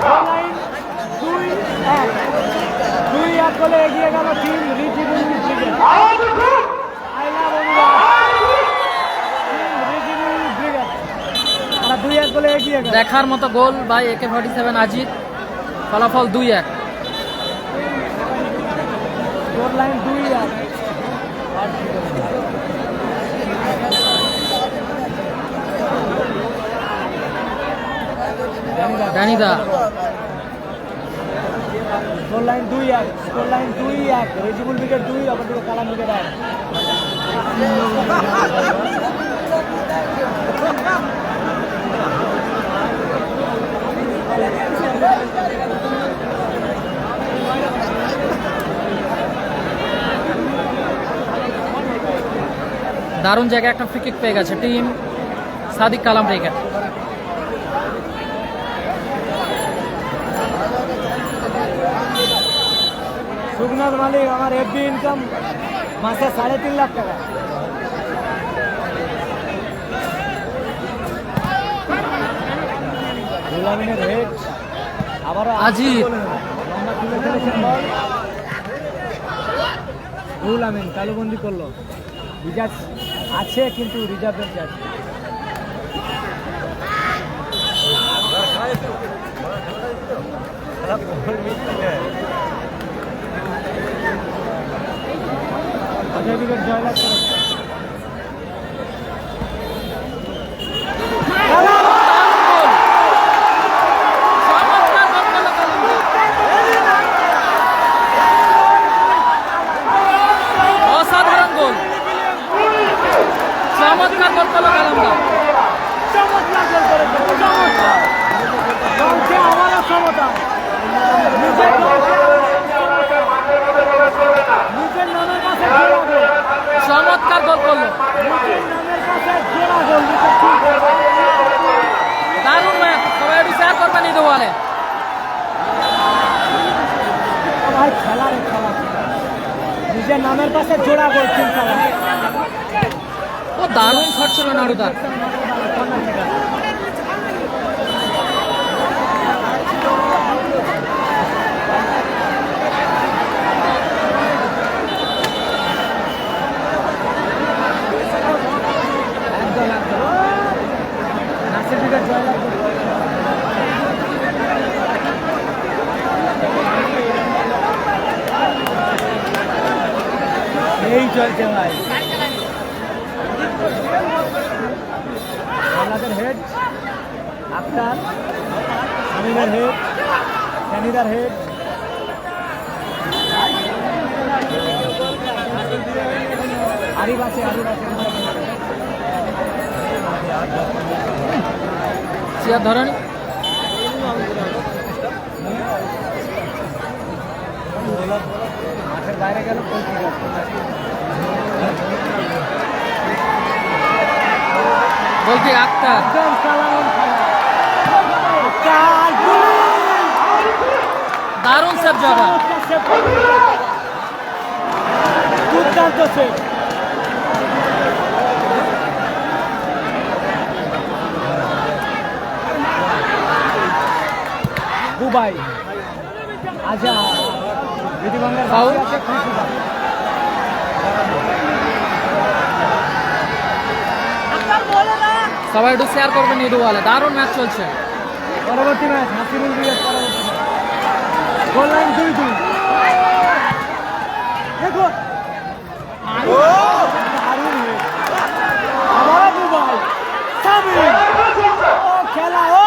2-1 গোলে এগিয়ে গেল টিম রিজিবুল ব্রিগেড। আইলা বন্ধুরা রিজিবুল ব্রিগেড তারা 2-1 গোলে এগিয়ে গেল। দেখার মতো গোল বাই একে 47 আজিদ। ফলাফল 2-1। Score line 2-1। ড্যানিদা স্কোর লাইন 2-1। রেজিবুল ব্রিগেড 2, অপরদিকে কালাম ব্রিগেড 1। দারুণ জায়গায় একটা ফ্রি কিক পেয়ে গেছে টিম সাদিক কালাম ব্রিগেড। সুখনাথ মালিক আমার এফবি ইনকাম মাসে 3.5 লাখ টাকা। দুলামিনের হেড আবারও আজিদ তুলে ফেলেছেন বল। রুল আমিন তালুবন্দি করলো। রিজার্ভ আছে কিন্তু রিজার্ভের চার্জ। অজয় বিবেক জয়লাভ করেছে। অসাধারণ গোল, চমৎকার গোল করলো কালামদা। চমৎকার গোল করেছে, চমৎকার। বলছে আমারও ক্ষমতা। নিজের নামের কাছে জোড়া গোল। চমৎকার গোল করলো, নিজের নামের কাছে জোড়া গোল। দারুণ ম্যাচ। সবাই একটু শেয়ার করবেন এই দেওয়ালে। ভাই খেলা রে খেলা, নিজের নামের কাছে জোড়া গোল। তিন খেলা ও দারুণ শট ছিল নাড়ুদার। এই চলছে ভাই। আমাদের হেড আক্তার, আমিনের হেড, স্যানিদার হেড। আরিফ আছে, আরিফ আছে। চেয়ার ধরেন। মাঠের বাইরে গেল বলছি আক্তার দারুণ সেভ জগা। দুর্দান্ত সেভ। দুবাই আজা বিধিবঙ্গের ফাউল। সবাই একটু শেয়ার করবেন এই দেওয়ালে। দারুণ ম্যাচ চলছে। পরবর্তী ম্যাচ নাসিরুল বিয়ের পরবর্তী ম্যাচ। Goal line 2-2। দেখো আবার দুবাই সামির। ও খেলা ও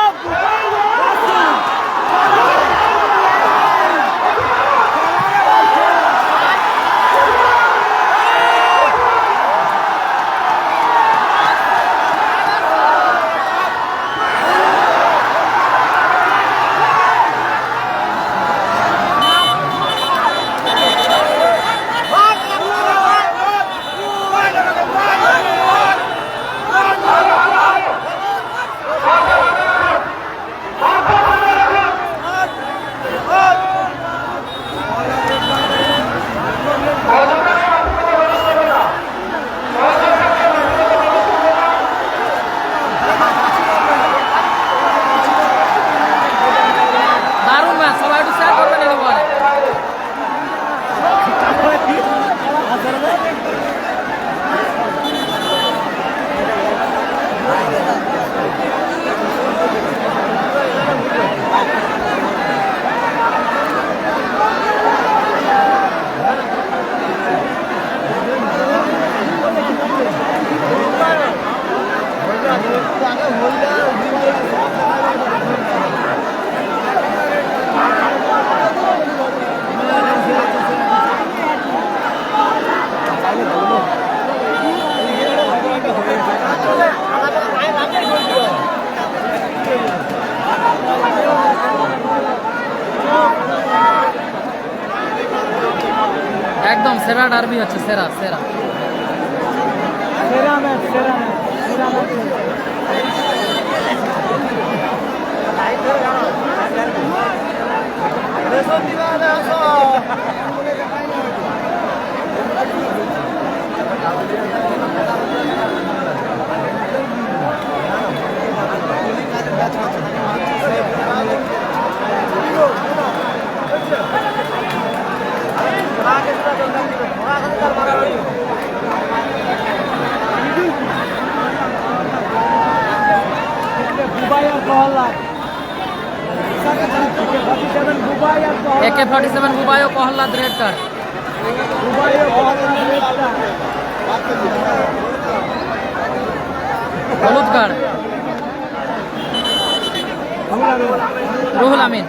একদম সেরা ডার্বি হচ্ছে, সেরা সেরা সেরা ম্যাচ, সেরা ম্যাচ, সেরা ম্যাচ। AK-47 বুবাই ও প্রহ্লাদ রেড কার্ড। হলুদ কার্ড রুহুল আমিন।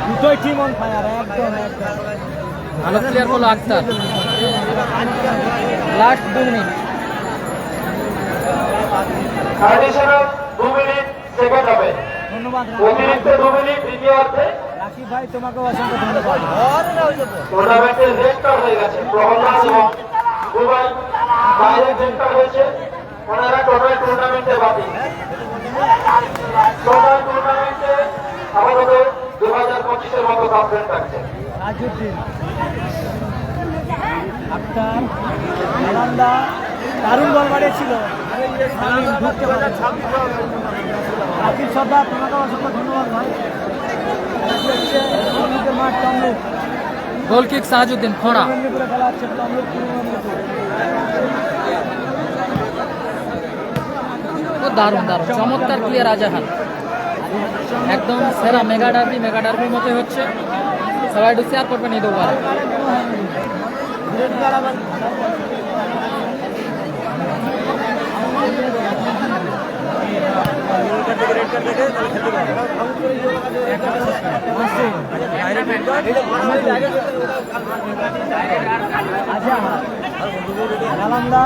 দুটোই টিম অন ফায়ার, একদম একদম। ভালো প্লেয়ার হলো Akhtar. Last 2 minute. Additional 2 minute second হবে। ধন্যবাদ অতিরিক্ত 2 মিনিট দ্বিতীয়ার্ধে। রাকিব ভাই, তোমাকে অসংখ্য ধন্যবাদ। টুর্নামেন্টের রেড কার্ড হয়ে গেছে প্রহ্লাদ এবং দুবাই, বাইরে রেড কার্ড হয়েছে। ওনারা টোটাল টুর্নামেন্টে বাতিল। টোটাল টুর্নামেন্টে আপাতত 2025-এর মতো সাসপেন্ড থাকছে। রাজউদ্দিন, আক্তার, আনন্দা দারুণ বল বাড়িয়েছিল। রাকিব সর্দার, তোমাকে অসংখ্য ধন্যবাদ ভাই। মাঠ তমলুক, গোল কিক সাহাজউদ্দিন খোঁড়া। মেদিনীপুরে খেলা হচ্ছে, তমলুক পূর্ব মেদিনীপুর। ও দারুণ দারুণ চমৎকার প্লেয়ার আজাহান। একদম সেরা মেগা ডার্বির মতোই হচ্ছে। সবাই একটু শেয়ার করবেন এই দুবার। নালন্দা,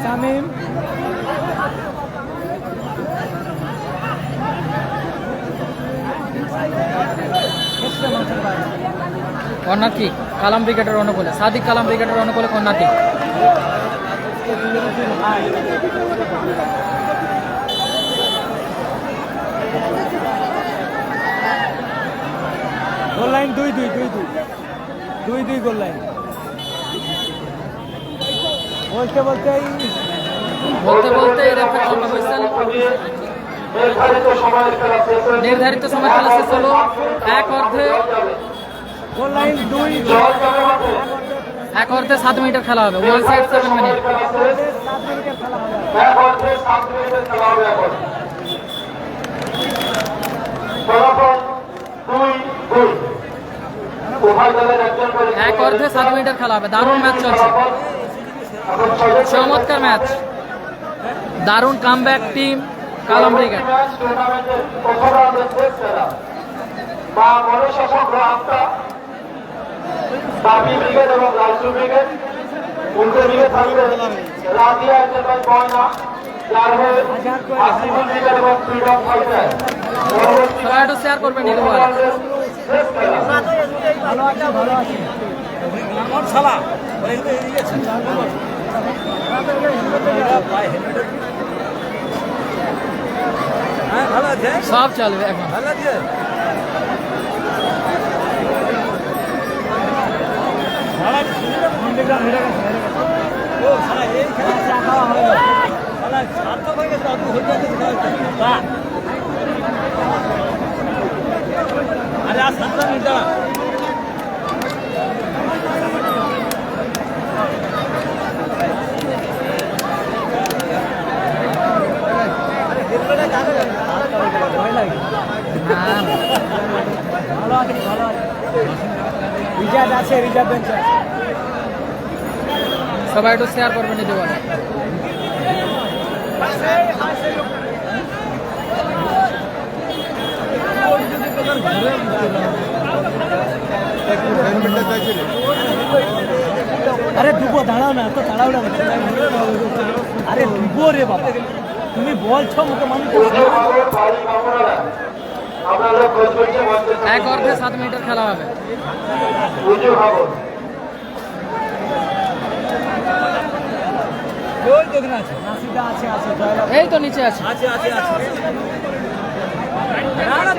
শামীম, কর্নার কিক কালাম ব্রিগেডের অনুকূলে, সাদিক কালাম ব্রিগেডের অনুকূলে corner kick. Goal line 2-2 goal line. বলতে বলতেই নির্ধারিত সময়ের খেলা শেষ হয়েছে। নির্ধারিত সময় খেলা শেষ হলো। এক অর্ধে গোল লাইন 2, জল যাবে মাঠে। এক অর্ধে 7 মিনিটের খেলা হবে। 1 সাইড 7 মিনিট। 7 মিনিটের খেলা হবে। এক অর্ধে 7 মিনিটের খেলা হবে এখন। ফলাফল 2-2। উভয় দলের একজন করে এক অর্ধে 7 মিনিটের খেলা হবে। দারুণ ম্যাচ চলছে, এখন ছয়জন চমৎকার ম্যাচ। দারুণ কামব্যাক টিম কালাম ব্রিগেড। ম্যাচ টুর্নামেন্টের প্রথম রাউন্ডের শেষ খেলা। বা মনশাসক আস্থা বাপি ব্রিগেড এবং লালচু ব্রিগেড। উল্টো দিকে থাকবে রাজিয়া এন্টারপ্রাইজ ময়না, যার হয়ে আসিফুল ব্রিগেড এবং ফ্রিডম ফাইটার। সবাই একটু শেয়ার করবেন এই দুবার। শেষ খেলা। ভালো আছে। সব চলবে এখন। রিজার্ভ আছে, রিজার্ভ বেঞ্চ আছে। সবাই একটু শেয়ার করবেন এই দুবার। আরে ডুবো, দাঁড়াও না, তো দাঁড়াও না। আরে ডুবো রে বাবা, তুমি বলছো মুখে মানুষ। এক অর্ধে 7 মিনিটের খেলা হবে। ওই দেখুন আছে নাসিদা আছে আছে জয়লাভ এই তো নিচে আছে। আছে আছে আছে না না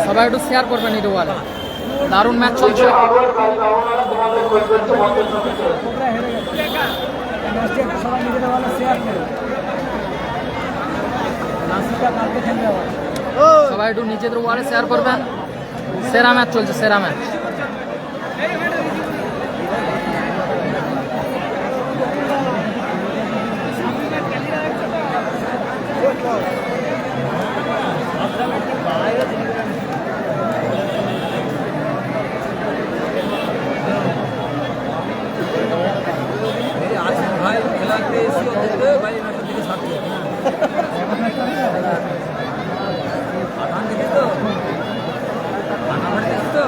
সবাই একটু শেয়ার করবেন এই ওয়ালে। দারুণ ম্যাচ চলছে। কোবরা হেরে গেছে ম্যাচটি একটু সবাই নিজেদের ভালো শেয়ার করে নাসিদা কালকে খেলবে আবার সবাই একটু নিজেদের ওয়ালে শেয়ার করবেন। সেরা ম্যাচ চলছে, সেরা ম্যাচ। ভাই খেলাতে এসে দেখবে ভাই ম্যাচের দিকে ছাড়ছে আধান দেখে তো আধান দেখে তো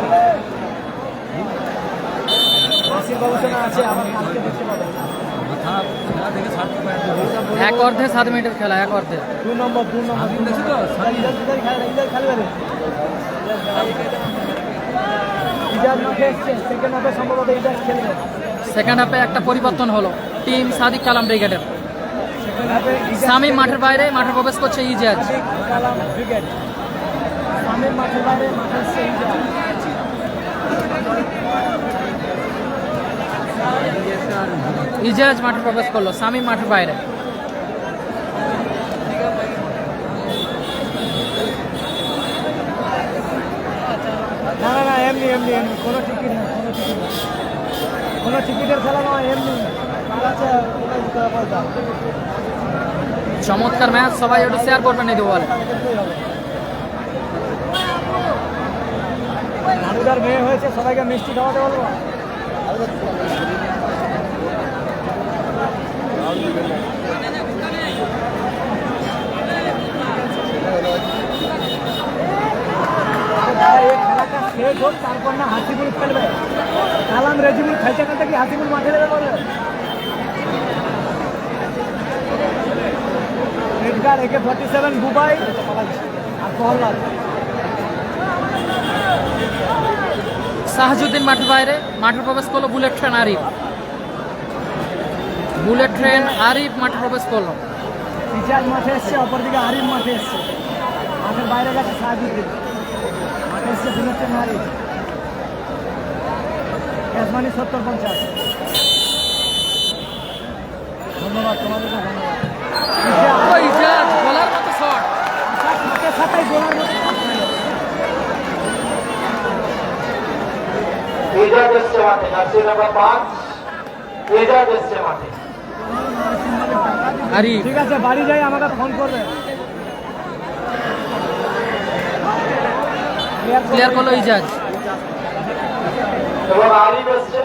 নাসির গবেষণা আছে আমার কালকে দেখতে পাবেন খেলা দেখে ছাড়তে পারে এক অর্ধে 7 মিনিটের খেলা, এক অর্ধে। 2 নম্বর দেখছো তো ইজাজ মাঠে এসছে সেকেন্ড হাফে সম্ভবত ইজাজ খেলবে সেকেন্ড হাফে একটা পরিবর্তন হলো টিম সাদিক কালাম ব্রিগেডের। সেকেন্ড হাফে শামীম মাঠের বাইরে, মাঠে প্রবেশ করছে ইজাজ। কালাম ব্রিগেড শামীম মাঠের বাইরে মাঠে এসছে ইজাজ ইজাজ মাঠে প্রবেশ করলো, শামীম মাঠের বাইরে। না না না এমনি এমনি এমনি কোনো টিকিট না কোনো টিকিটের খেলা নয় এমনি ঠিক আছে ওটাই দিতে হবে পয়সা চমৎকার ম্যাচ, সবাই একটু শেয়ার করবেন এই ওয়ালে। নানুদার মেয়ে হয়েছে সবাইকে মিষ্টি খাওয়াতে বলবো খেলাটা শেষ হোক তারপর না হাসিবুল খেলবে কালাম রেজিবুল খেলতে খেলতে কি হাসিবুল মাঠে নেবে বলে এডগার AK-47 বুবাই আর প্রহ্লাদ শাহজুদ্দিন মাঠের বাইরে, মাঠে প্রবেশ করলো bullet train Arif. Bullet train Arif মাঠে প্রবেশ করলো। ইজাজ মাঠে এসছে অপরদিকে আরিফ মাঠে এসছে মাঠের বাইরে গেছে শাহজুদ্দিন মাঠে এসছে বুলেট ট্রেন আরিফ ক্যাশমানি 70-50 ধন্যবাদ তোমাদেরকে ধন্যবাদ ও ইজাজ গোলার মতো শট। সাথে সাথে গোলার মতো এজাজ এসছে মাঠে, জার্সি নাম্বার 5 এজাজ এসছে মাঠে। আরিফ ঠিক আছে বাড়ি যাই আমাকে ফোন করবে ক্লিয়ার করলো ইজাজ। এবং আরিফ এসছে।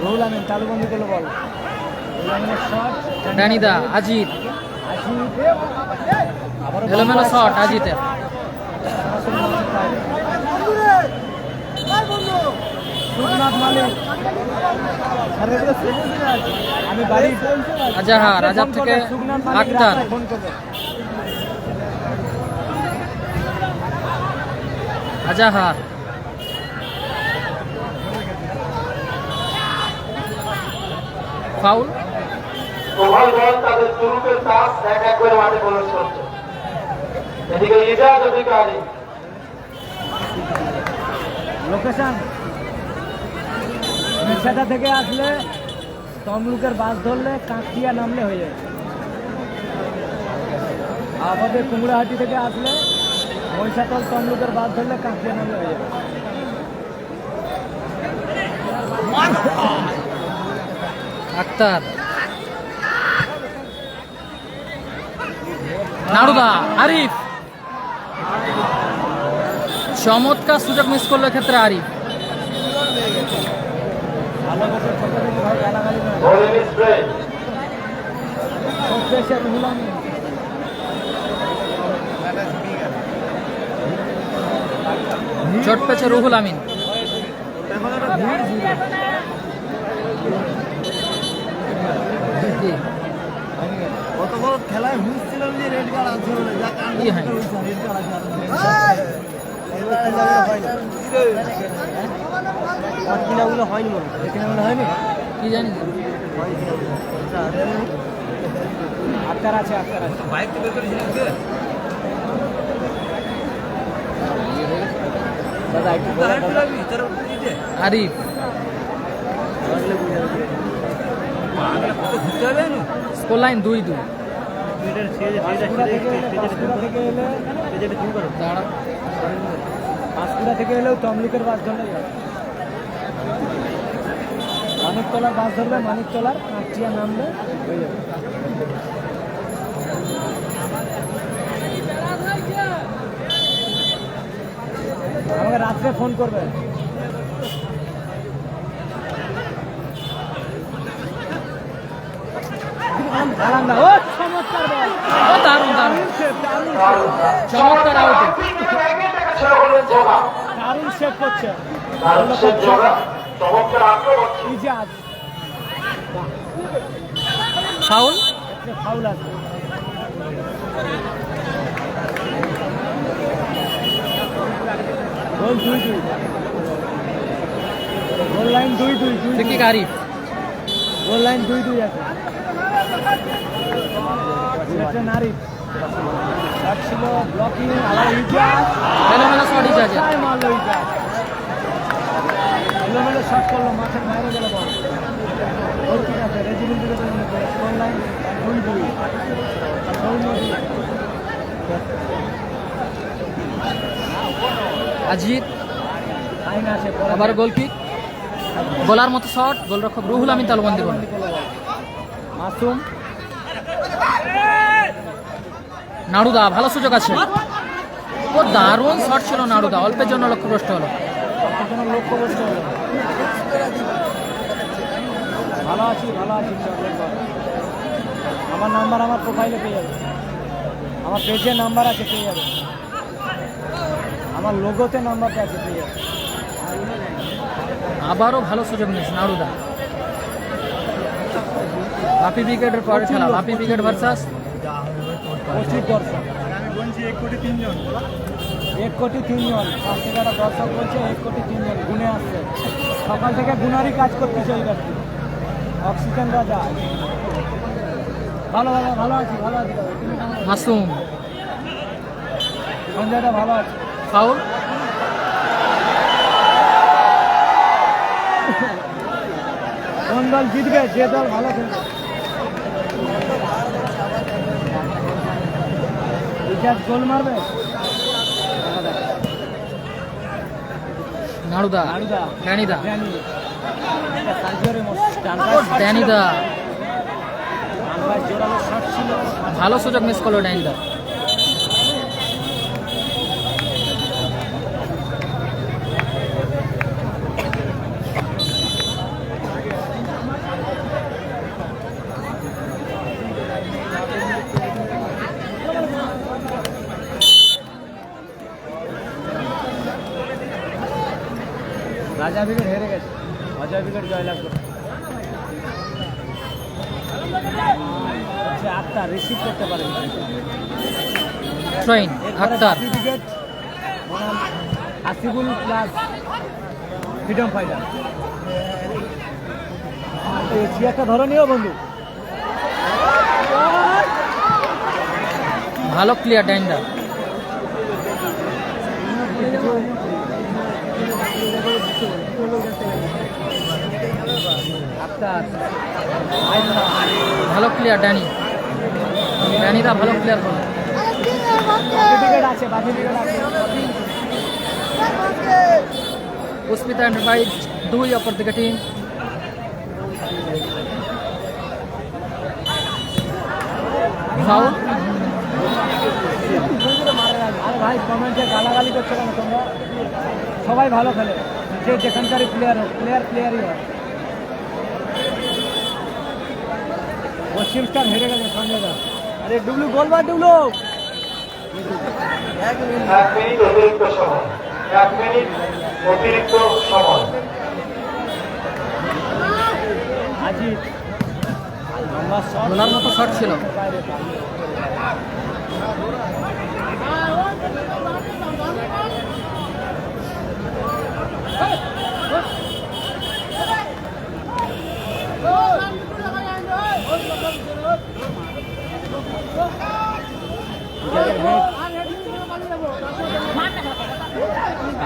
রুহুল আমিন চালুবন্দি করলো বল রুহুল আমিনের শট ডানিদা আজিত, আবার এলোমেলো শট আজিতের। সুখনাথ মালিক আমি বাড়ি আজাহার, আজাদ থেকে সুখনাথ মালিক আক্তার। রাস্তায় ফোন করবে আজাহার ফাউল। উভয় দল তাদের তুরুপের তাস এক এক করে মাঠে প্রবেশ করছে। এদিকে ইজাজ ওদিকে আরিফ। লোকেশন মির্সাদা থেকে আসলে তমলুকের বাস ধরলে কাঁকটিয়া নামলে হয়ে যাবে আমাদের কুমড়াহাটি থেকে আসলে মহিষাতল তমলুকের বাস ধরলে কাঁকটিয়া নামলে হয়ে যাবে আক্তার, নাড়ুদা, আরিফ। চমৎকার সুযোগ মিস করলো ক্ষেত্রে আরিফ। ভালোবাসে ছোট থেকে ভাই গালাগালি নয় বোলিং স্প্রেড। সত্যি এসে রুহুল আমিন চোট পেয়েছে রুহুল আমিন। জি, কত বড় খেলায় হুঁসছিলাম যে রেড কার্ড আছে বলে যা কাণ্ড কি হয়? রেড কার্ড আছে কিনাগুলো হয়নি মনে হয় কিনাগুলো হয়নি কি জানি আক্তার আছে বাইক তো বের করেছিলেন দাদা একটু আরিফ স্কোর লাইন 2-2। দাঁড়া পাঁশকুড়া থেকে এলেও তমলুকের বাস ধরলে মানিকতলার বাস ধরবে, মানিকতলার কাঁচিয়া নামবে হয়ে যাবে। আমাকে রাত্রে ফোন করবে। ও চমৎকার বল, ও দারুণ দারুণ চমৎকার আউট। দারুণ সেভ করছে ইজাজ। ফাউল ফাউল আছে। গোল 2-2, goal line 2-2, free kick Arif. Goal line 2-2 আছে। সেটা আরিফ শট ছিল, ব্লকিং, আবার ইজাজ এলোমেলো শট ইজাজের। কোথায় মারলো ইজাজ, এলোমেলো শট করলো, মাঠের বাইরে গেল বল। গোল ঠিক আছে, রেজিমেন্ট থেকে মনে করে গোল লাইন 2-2। আজিত লাইন আছে, আবার গোল কিক, গোলার মতো শট, গোলরক্ষক রুহুল আমিন তালবন্দি করলেন। মাসুম নাড়ুদা ভালো সুযোগ আছে, ও দারুণ শট ছিল নাড়ুদা, অল্পের জন্য লক্ষ্যভ্রষ্ট হলো। লক্ষ্য করতে হলো। ভালো আছি ভালো আছি, আমার নাম্বার আমার প্রোফাইলে পেয়ে যাবে, আমার পেজে নাম্বার আছে পেয়ে যাবে, আমার লোগোতে নাম্বারটা আছে পেয়ে যাবে। আবারও ভালো সুযোগ নিয়েছে নাড়ুদা। বাপি ব্রিগেডের পরে খেলা, বাপি ব্রিগেড ভার্সাস প্রচুর দর্শক, আমি বলছি 1 কোটি 3 জন, 1 কোটি 3 জন, 5 থেকে দর্শক বলছে 1 কোটি 3 জন গুনে আসছে। সকাল থেকে গুনারই কাজ করতেছে ওই ব্যক্তি। অক্সিজেন রাজা ভালো ভালো ভালো আছি ভালো আছি। মাসুম সঞ্জয়টা ভালো আছে। ফাউল, কোন দল জিতবে, যে দল ভালো খেলবে। রিচার্জ গোল মারবে নাড়ুদা, নাড়ুদা, ড্যানিদা, ড্যানি, এটা সার্জিওরের মতো ও ড্যানিদা জোরালো শট ছিল। ভালো সুযোগ মিস করলো ড্যানিদা। রাজা ব্রিগেড হেরে গেছে, অজয় ব্রিগেড জয়লাভ করছে। আক্তার রিসিভ করতে পারে, ট্রেন আক্তার, ব্রিগেড বনাম আসিফুল প্লাস ফ্রিডম ফাইটার। একটা ধরে নিও বন্ধু, ভালো ক্লিয়ার ড্যানিদা। আক্তার ভালো ক্লিয়ার ড্যানি, ড্যানিদা ভালো ক্লিয়ার করলো। ব্রিগেড আছে, বাকি ব্রিগেড আছে। পুষ্পিতা এন্টারপ্রাইজ 2 অপর দিকে টিম। ফাউল, আরে ভাই কমেন্টে গালাগালি করছো কেন তোমরা? সবাই ভালো খেলে, যে যেখানকারই প্লেয়ার হোক, প্লেয়ারই হয়। পশ্চিম স্টার হেরে গেছে সঞ্জয় দা। আরে ডুবলু গোল মার ডুবলু। 1 মিনিট অতিরিক্ত সময়, 1 মিনিট অতিরিক্ত সময়। আজিত গোলার মতো শট ছিল।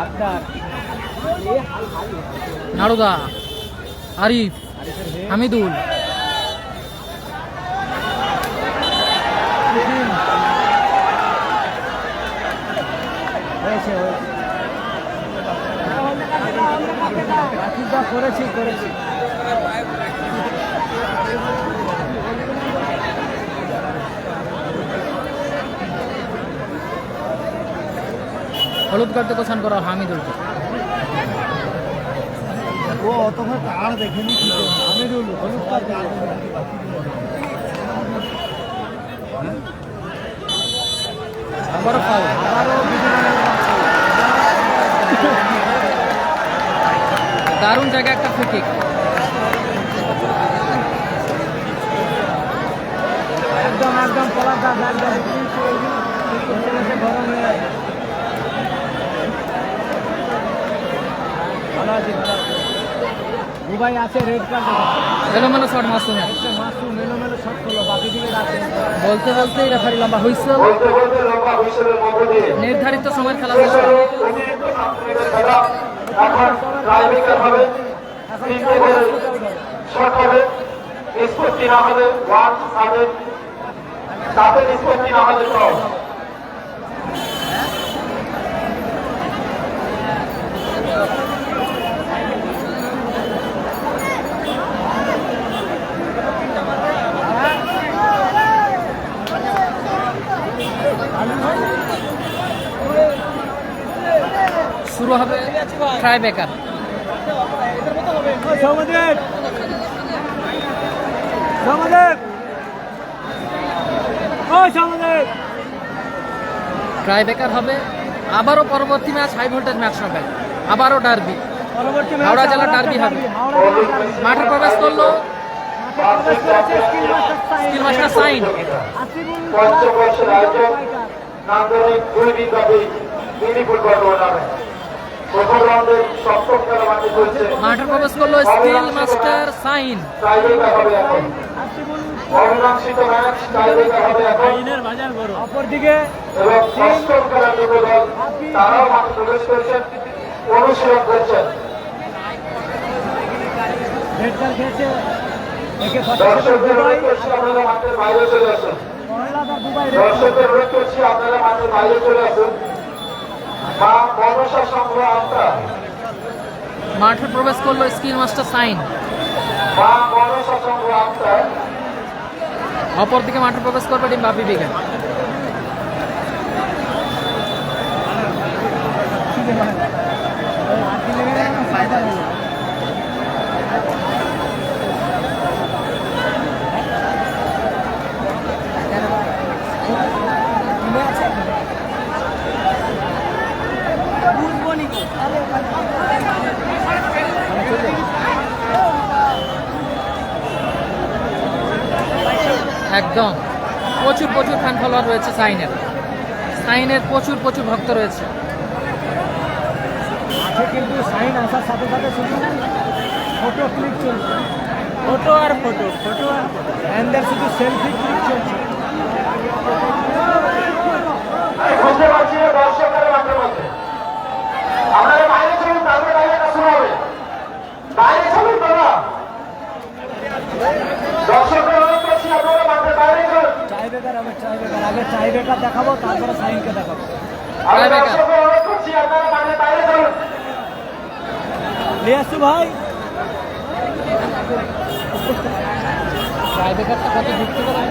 আক্তার নারুদা, আরিফ, হামিদুল, হয়েছে করেছি করেছি হলুদ কার্ডে কোথান করা হামিদুলকে। ও অতক্ষণ কার দেখেনি কি আমিরুল হলুদ কার্ড আবারও ফাউল, দারুণ জায়গায় একটা ফ্রি কিক। একদম একদম পলাশ দাস একদম গরম হয়ে যায়। ভালো আছে দুবাই আছে রেড কার্ড এলোমেলো শট মাসুমের, মাসুম এলোমেলো শট করলো বাকি দিকে আছে বলতে বলতে রেফারি লম্বা হুইসেল। বলতে বলতে লম্বা হুইসেলের মধ্য দিয়ে নির্ধারিত সময়ের খেলা শেষ। অতিরিক্ত 7 মিনিটের খেলা এখন টাইব্রেকার হবে। 3 ওভারের শট হবে, নিষ্পত্তি না হলে 1-7, তাতে নিষ্পত্তি না হলে টস। শুরু হবে ট্রাই বেকার। সৌমদেব সৌমদেব ও সৌমদেব ট্রাই বেকার হবে। আবারও পরবর্তী ম্যাচ হাই ভোল্টেজ ম্যাচ হবে, আবারও ডার্বি, পরবর্তী হাওড়া জেলার ডার্বি হবে। মাঠে প্রবেশ করলো স্কিল মাস্টার সাইন। পঞ্চবর্ষের আয়োজন নান্দনিক 2 বিভাগে মিনি ফুটবল টুর্নামেন্ট। প্রথম রাউন্ডের সপ্তম খেলা মাঠে চলছে। মাঠে প্রবেশ করলো স্কিল মাস্টার সাইন। টাইব্রেকার হবে এখন, অমীমাংসিত ম্যাচ টাইব্রেকার হবে এখন। অপরদিকে এবং অষ্টম খেলার দুটো দল তারাও মাঠে প্রবেশ করেছেন, অনুশীলন করছেন। রেড কার্ড খেয়েছে একে দর্শকদের অনুরোধ করছি আপনারা মাঠের বাইরে চলে আসুন। দর্শকদের অনুরোধ করছি আপনারা মাঠের বাইরে চলে আসুন। মা মনসা সংঘ আত্মা, মাঠে প্রবেশ করলো স্কিল মাস্টার সাইন। মা মনসা সংঘ আত্মা। অপরদিকে মাঠে প্রবেশ করবে টিম বাপি বিঘা। একদম প্রচুর প্রচুর ফ্যান ফলোয়ার রয়েছে সাইনের। সাইনের প্রচুর প্রচুর ভক্ত রয়েছে। মাঠে কিন্তু সাইন আসার সাথে সাথে শুধু ফটো ক্লিক চলছে, ফটো আর ফটো ফটো আর এন্ডার শুধু সেলফি ক্লিক চলছে। বুঝতে পারছি না দর্শকের মাঠের মধ্যে। আপনারা বাইরে চলুন, তারপরে টাইব্রেকার শুরু হবে। বাইরে চলুন দাদা, দর্শকদের অনুরোধ করছি আপনারা মাঠের বাইরে চলুন। টাইব্রেকার হবে টাইব্রেকার, আগে টাইব্রেকার দেখাবো তারপরে সাইনকে দেখাবো। আমি দর্শকদের অনুরোধ করছি আপনারা মাঠের বাইরে চলুন। লিয়াসু ভাই ট্রাই বেকারটা কত যুক্তি করা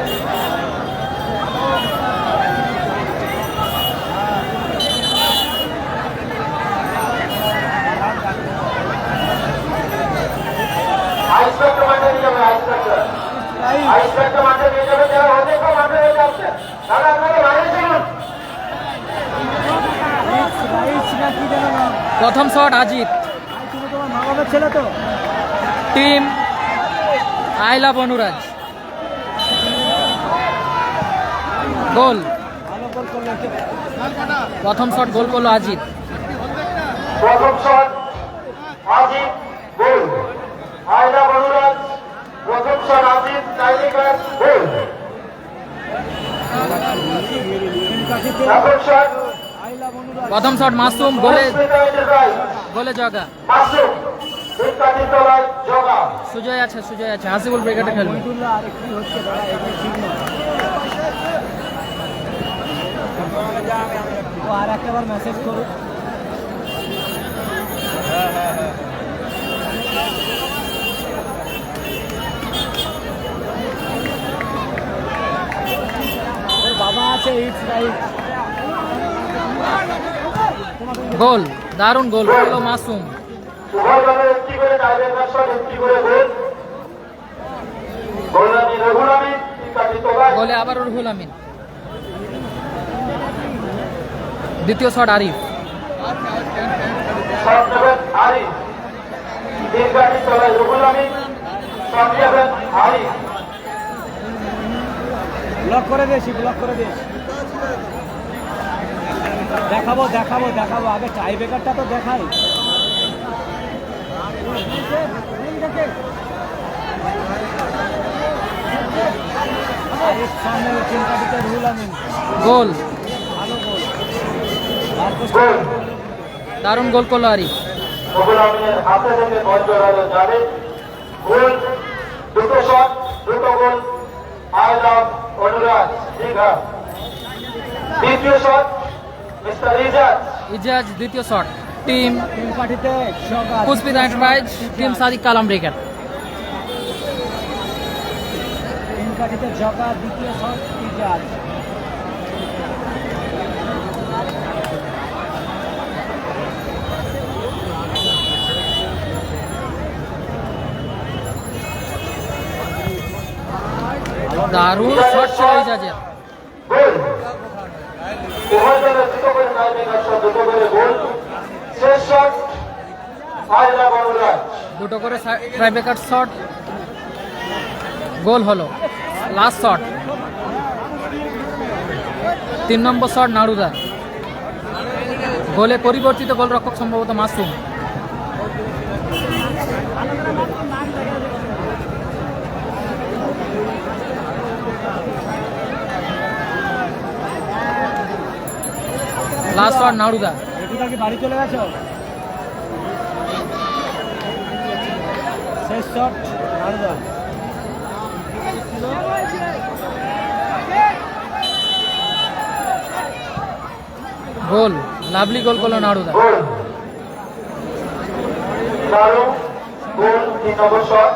আইসপেক্টর মাঠে নিয়ে যাবে, আইসপেক্টর মাঠে নিয়ে যাবে। যারা অনেক মাঠে নিয়ে যাচ্ছে তারা আপনারা বাইরে চলুন। কি জানো না প্রথম শট আজিত। তুমি তোমার মা বাবার ছেলে তো টিম আই লাভ অনুরাজ। গোল, ভালো গোল করলো। প্রথম শট গোল করলো আজিত। প্রথম শট আজিত, গোল। আয়লা বনুরাজ, প্রথম শট আজিত, টাইব্রেকার, গোল। সেকেন্ড শট প্রথম শট মাসুম, গোলে জগা। মাসুম বিকাটি তলায় জগা। সুজয় আছে, হাসিবুল ব্রিগেডে খেলবে। আর একবার মেসেজ করুন। বাবা আছে, ইটস রাইট। গোল, দারুণ গোল হলো মাসুম। উভয় দলের একটি করে টাইব্রেকার শট, একটি করে গোল। গোলদানি রুহুল আমিন বিকাটি তলায়। গোলে আবার রুহুল আমিন। দ্বিতীয় শট আরিফ। শট নেবেন আরিফ। বিকাটি তলায় রুহুল আমিন। শট নেবেন আরিফ। ব্লক করে দিস। দেখাবো আগে টাই ব্রেকারটা তো দেখাই। গোল, ভালো গোল। গোল। দারুণ গোল করলো আরিফ। রুহুল আমিনের হাতে থেকে বল জড়ালো যাবে। গোল। দুটো শট, দুটো গোল। I love Anurag Digha. দ্বিতীয় শট মিস্টার ইজাজ, দ্বিতীয় শট টিম পার্টিতে Pushpita enterprise, team Sadiq Kalam brigade. পার্টিতে জগা, দ্বিতীয় শট ইজাজ। দারুণ শট ছিল ইজাজের। গোল। উভয় দলের দুটো করে টাইব্রেকার শট, দুটো করে গোল। শেষ শট আই লাভ অনুরাগ। দুটো করে ট্রাইব্রেকার শট, গোল হলো। লাস্ট শট, 3 নম্বর শট নাড়ুদা। গোলে পরিবর্তিত গোলরক্ষক সম্ভবত মাসুম। Last shot নাড়ুদা। কি বাড়ি চলে গেছো? শেষ শট নাড়ুদা। গোল, লাভলি গোল করলো নাড়ুদা। গোল। দারুণ গোল। 3 নম্বর শট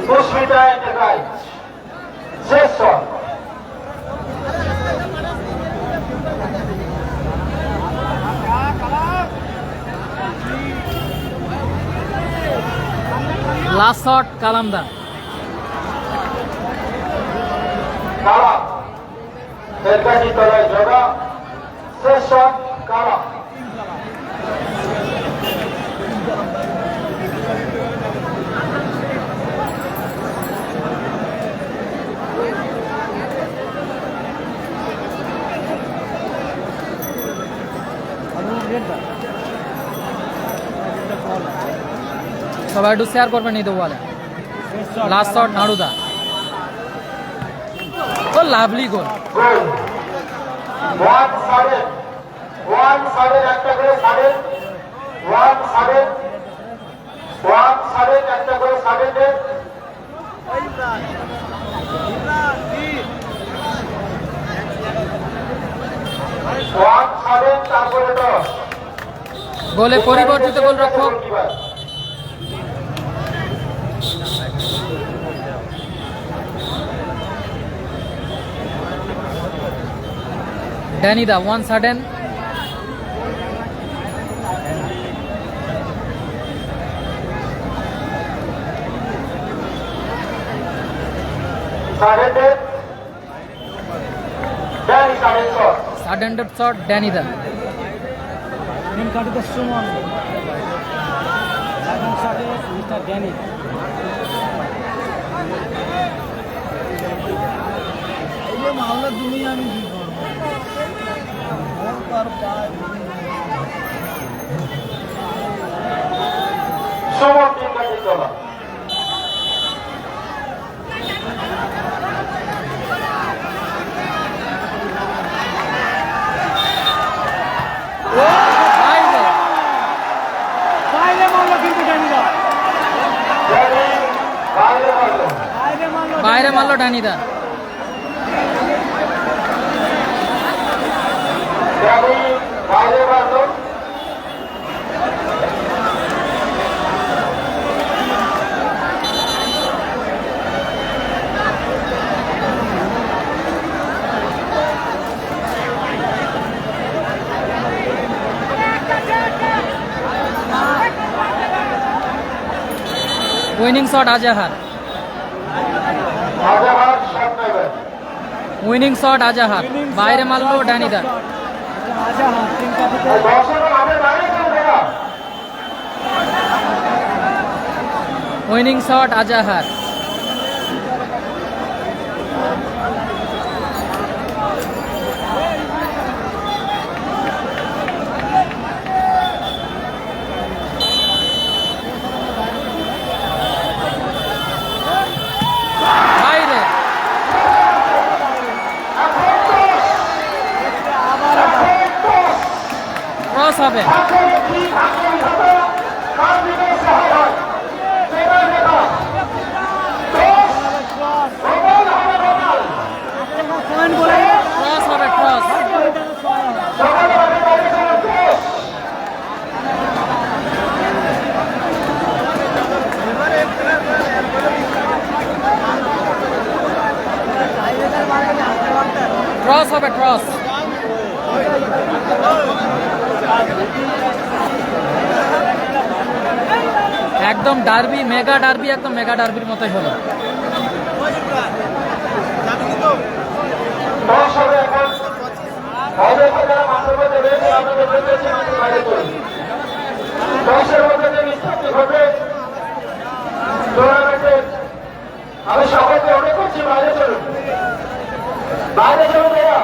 পুষ্পিতা এন্টারপ্রাইজ। শেষ শট লাস্ট শট কালামদা। কালা। বেলকাঠি তলায় জগা। শেষ শট কালা। সবাই একটু শেয়ার করবেন এই তো বলে। লাস্ট শট নাড়ুদা। ও লাভলি গোল। গোল। 1-7 একটা করে 7 1-7 একটা করে 7 1-7 তারপরে 10। গোলে পরিবর্তিত গোলরক্ষক ড্যানিদা। 1-7 সাডেন্ডেড শট ড্যানিদা। তিন কাটিতে সুমন। Mister Danny. মামলা তুমি আমি কি সুমন তিন কাঠি তলা। বাইরে মারলো ডানিদা। বাইরে মারলো winning shot Azhar. Azhar shot নেবেন। উইনিং শট আজাহার, বাইরে মারলো ডানিদা। আজাহার তিনটা থেকে দর্শক আমাদের বাইরে খেলবে না। Winning shot Azhar. বাইরে ক্রস হবে। পয়েন্ট বলে ক্রস হবে, ক্রস। ক্রস হবে, ক্রস। একদম ডার্বি, মেগা ডার্বি, একদম মেগা ডার্বির মতোই হলো। আমি সকলকে অনেক করছি, বাইরে চলুন, বাইরে চলুন ভাইয়া।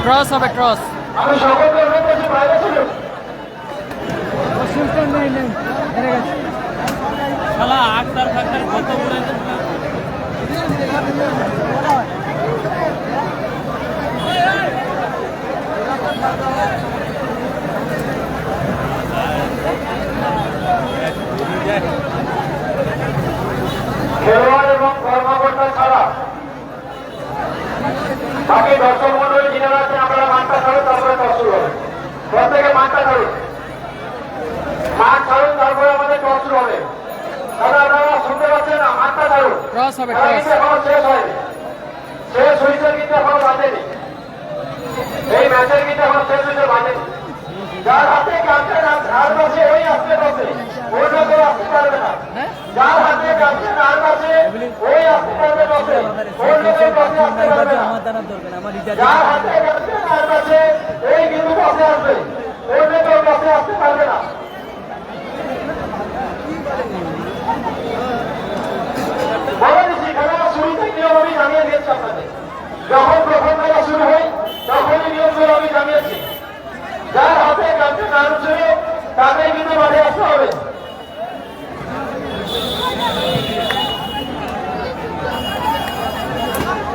ক্রস হবে, ক্রস। আমি সকলকে অনেক করছি, বাইরে চলুন। নেই নেই হেরে গেছে শালা আক্তার ফাক্তার কত করে খেলোয়াড় এবং কর্মকর্তা ছাড়া বাকি দর্শক মন্ডলী যিনারা আছেন, আপনারা মাঠটা ছাড়ুন, তারপরে টস শুরু হবে। প্রত্যেকে মাঠটা ছাড়ুন, মাঠ ছাড়ুন, তারপরে আমাদের টস শুরু হবে। দাদা আপনারা শুনতে পাচ্ছেন না? মাঠটা ছাড়ুন। ক্রস হবে, খেলা ক্রস। কিন্তু এখনো শেষ হয়নি, শেষ হয়েছে কিন্তু এখনো বাঁধেনি, এই ম্যাচের কিন্তু এখনো শেষ হয়েছে বাঁধেনি। যার হাতে ক্যাপ্টেন আর বসে ওই আসতে বসে, অন্য কেউ আসতে পারবে না। যার হাতে ক্যাপ্টেন আর বসে ওই আসতে পারবে বসে, অন্য কেউ বসে আসতে পারবে না। আমার দ্বারা দরকার আমার রিচার্জ যার হাতে ক্যাপ্টেন আর বসে ওই কিন্তু বসে আসবে, অন্য কেউ বসে আসতে পারবে না। বলে দিচ্ছি, খেলা শুরুতে নিয়ম আমি জানিয়ে দিয়েছি আপনাদের। যখন প্রথম খেলা শুরু হয় তখনই নিয়মগুলো আমি জানিয়েছি। যার হাতে ক্যাপ্টেন আর ছিল তাকেই কিন্তু মাঠে আসতে হবে।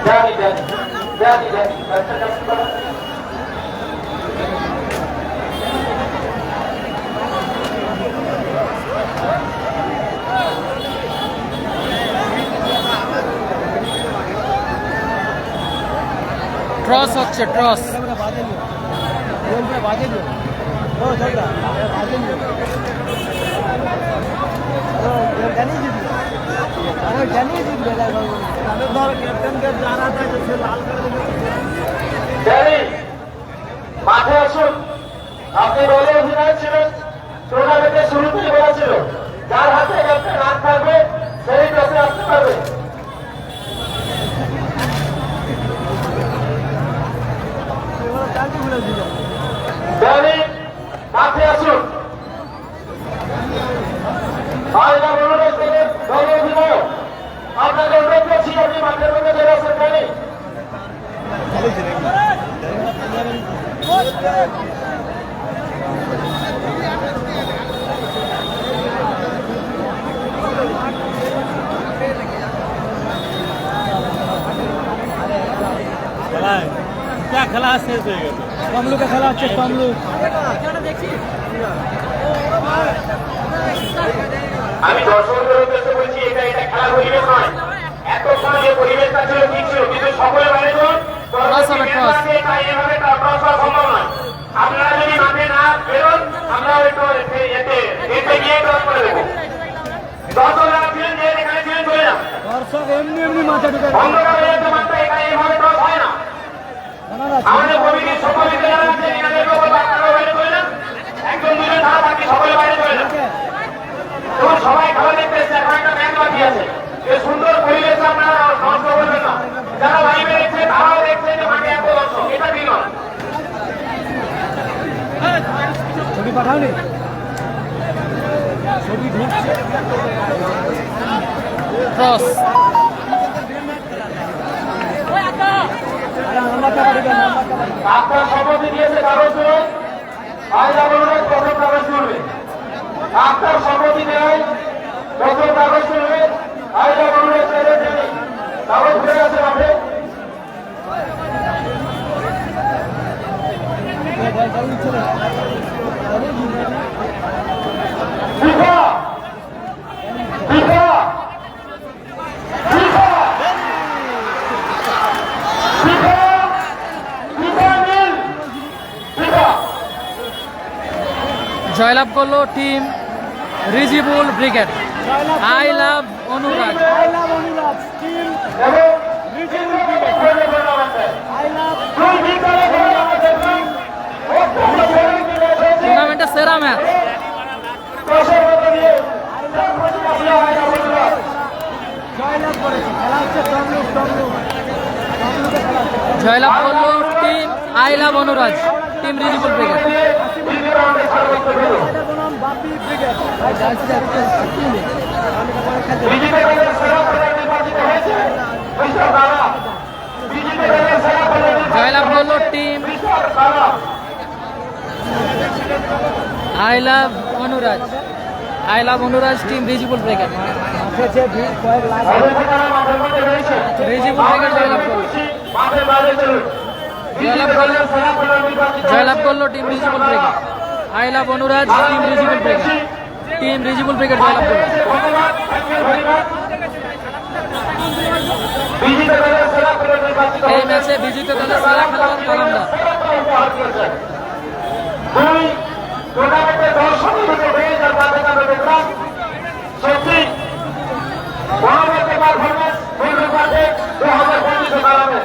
জানি জানি জানি জানি আচ্ছা ক্যাপ্টেন বাবা। ক্রস হচ্ছে, ক্রস। বাজে নিও বলবে বাজে নিও ও ঝগড়া বাজে নিও জানি জিতবে আরে জানি জিতবে তাহলে ধর ক্যাপ্টেনকে জানা যায় যে সে লাল করে দেবে। ড্যানি, মাঠে আসুন। আপনি দলে অধিনায়ক ছিলেন, টুর্নামেন্টের শুরুতেই বলা ছিল যার হাতে ক্যাপ্টেন হাত থাকবে সেই টসে আসতে পারবে। ড্যানি, মাঠে আসুন। আয়না অনুরোধ করে দলে অধিনায়ক আপনাকে অনুরোধ করছি, আপনি মাঠের মধ্যে চলে আসেন। ড্যানি, क्या খেলা শেষ হয়ে গেছে। তমলুকে খেলা হচ্ছে তমলুক। আমি দর্শকদের উদ্দেশ্যে বলছি এটা খেলার পরিবেশ নয়। এতক্ষণ যে পরিবেশটা ছিল ঠিক ছিল, কিন্তু সকলে বাইরে চলুন। এভাবে ক্রস হওয়া সম্ভব নয়। আপনারা যদি মাঠে না বেরোন, আমরা একটু এতে গিয়ে ক্রস করে দেবো। দর্শকরা ছিলেন যে এখানে ছিলেন চলে যান। দর্শক এমনি এমনি মাঠে ঢুকে অন্ধকার হয়ে যাচ্ছে মাঠটা, এখানে এভাবে ক্রস হয় না। আমাদের কমিটির সকলে যারা আছেন এনাদেরকে বলবো আপনারাও বাইরে চলে যান। একজন দুজন ছাড়া বাকি সকলে বাইরে চলে যান। এবং সবাই খেলা দেখতে এসছে, এখন একটা ম্যাচ বাকি আছে। এই সুন্দর পরিবেশ আপনারা নষ্ট করবেন না। যারা লাইভে দেখছে তারাও দেখছে যে মাঠে এত দর্শক, এটা বিনয়। ছবি পাঠাওনি, ছবি ঢুকছে। ক্রস আপনার সম্মতি দিয়েছে কাগজ তুলুন। আজ আপনার প্রথম কাগজ তুলবে। আপনার সম্মতি দেয় প্রথম কাগজ তুলবে। আজ আপনার কাগজ ঘুরে গেছে মাঠে। FIFA! FIFA! FIFA! FIFA! FIFA nil! FIFA! জয়লাভ করলো team Rijibul brigade. I love Anurag. I love Anurag team এবং রিজিবুল ব্রিগেড। আই লাভ টুর্নামেন্টের সেরা ম্যাচ। জয়লাভ করেছে। খেলা হচ্ছে তমলুক তমলুকে খেলা হচ্ছে। জয়লাভ করলো team I love Anurag, team Rijibul brigade. এটা বনাম বাপি ব্রিগেড। ভাই যাচ্ছে জয়লাভ করলো team I love Anurag. I love Anurag team Rijibul brigade. মাঠে ভিড় কয়েক লাখ। রিজিবুল ব্রিগেড জয়লাভ করলো। জয়লাভ করলো team Rijibul brigade. I love Anurag team Rijibul brigade. Team Rijibul brigade জয়লাভ করলো। এই ম্যাচে বিজিত দলের সেরা খেলোয়াড় কলমদার। টুর্নামেন্টের দর্শকই হয়ে দেখলাম সত্যি মহামারী পারফরমেন্স 2025 কারণে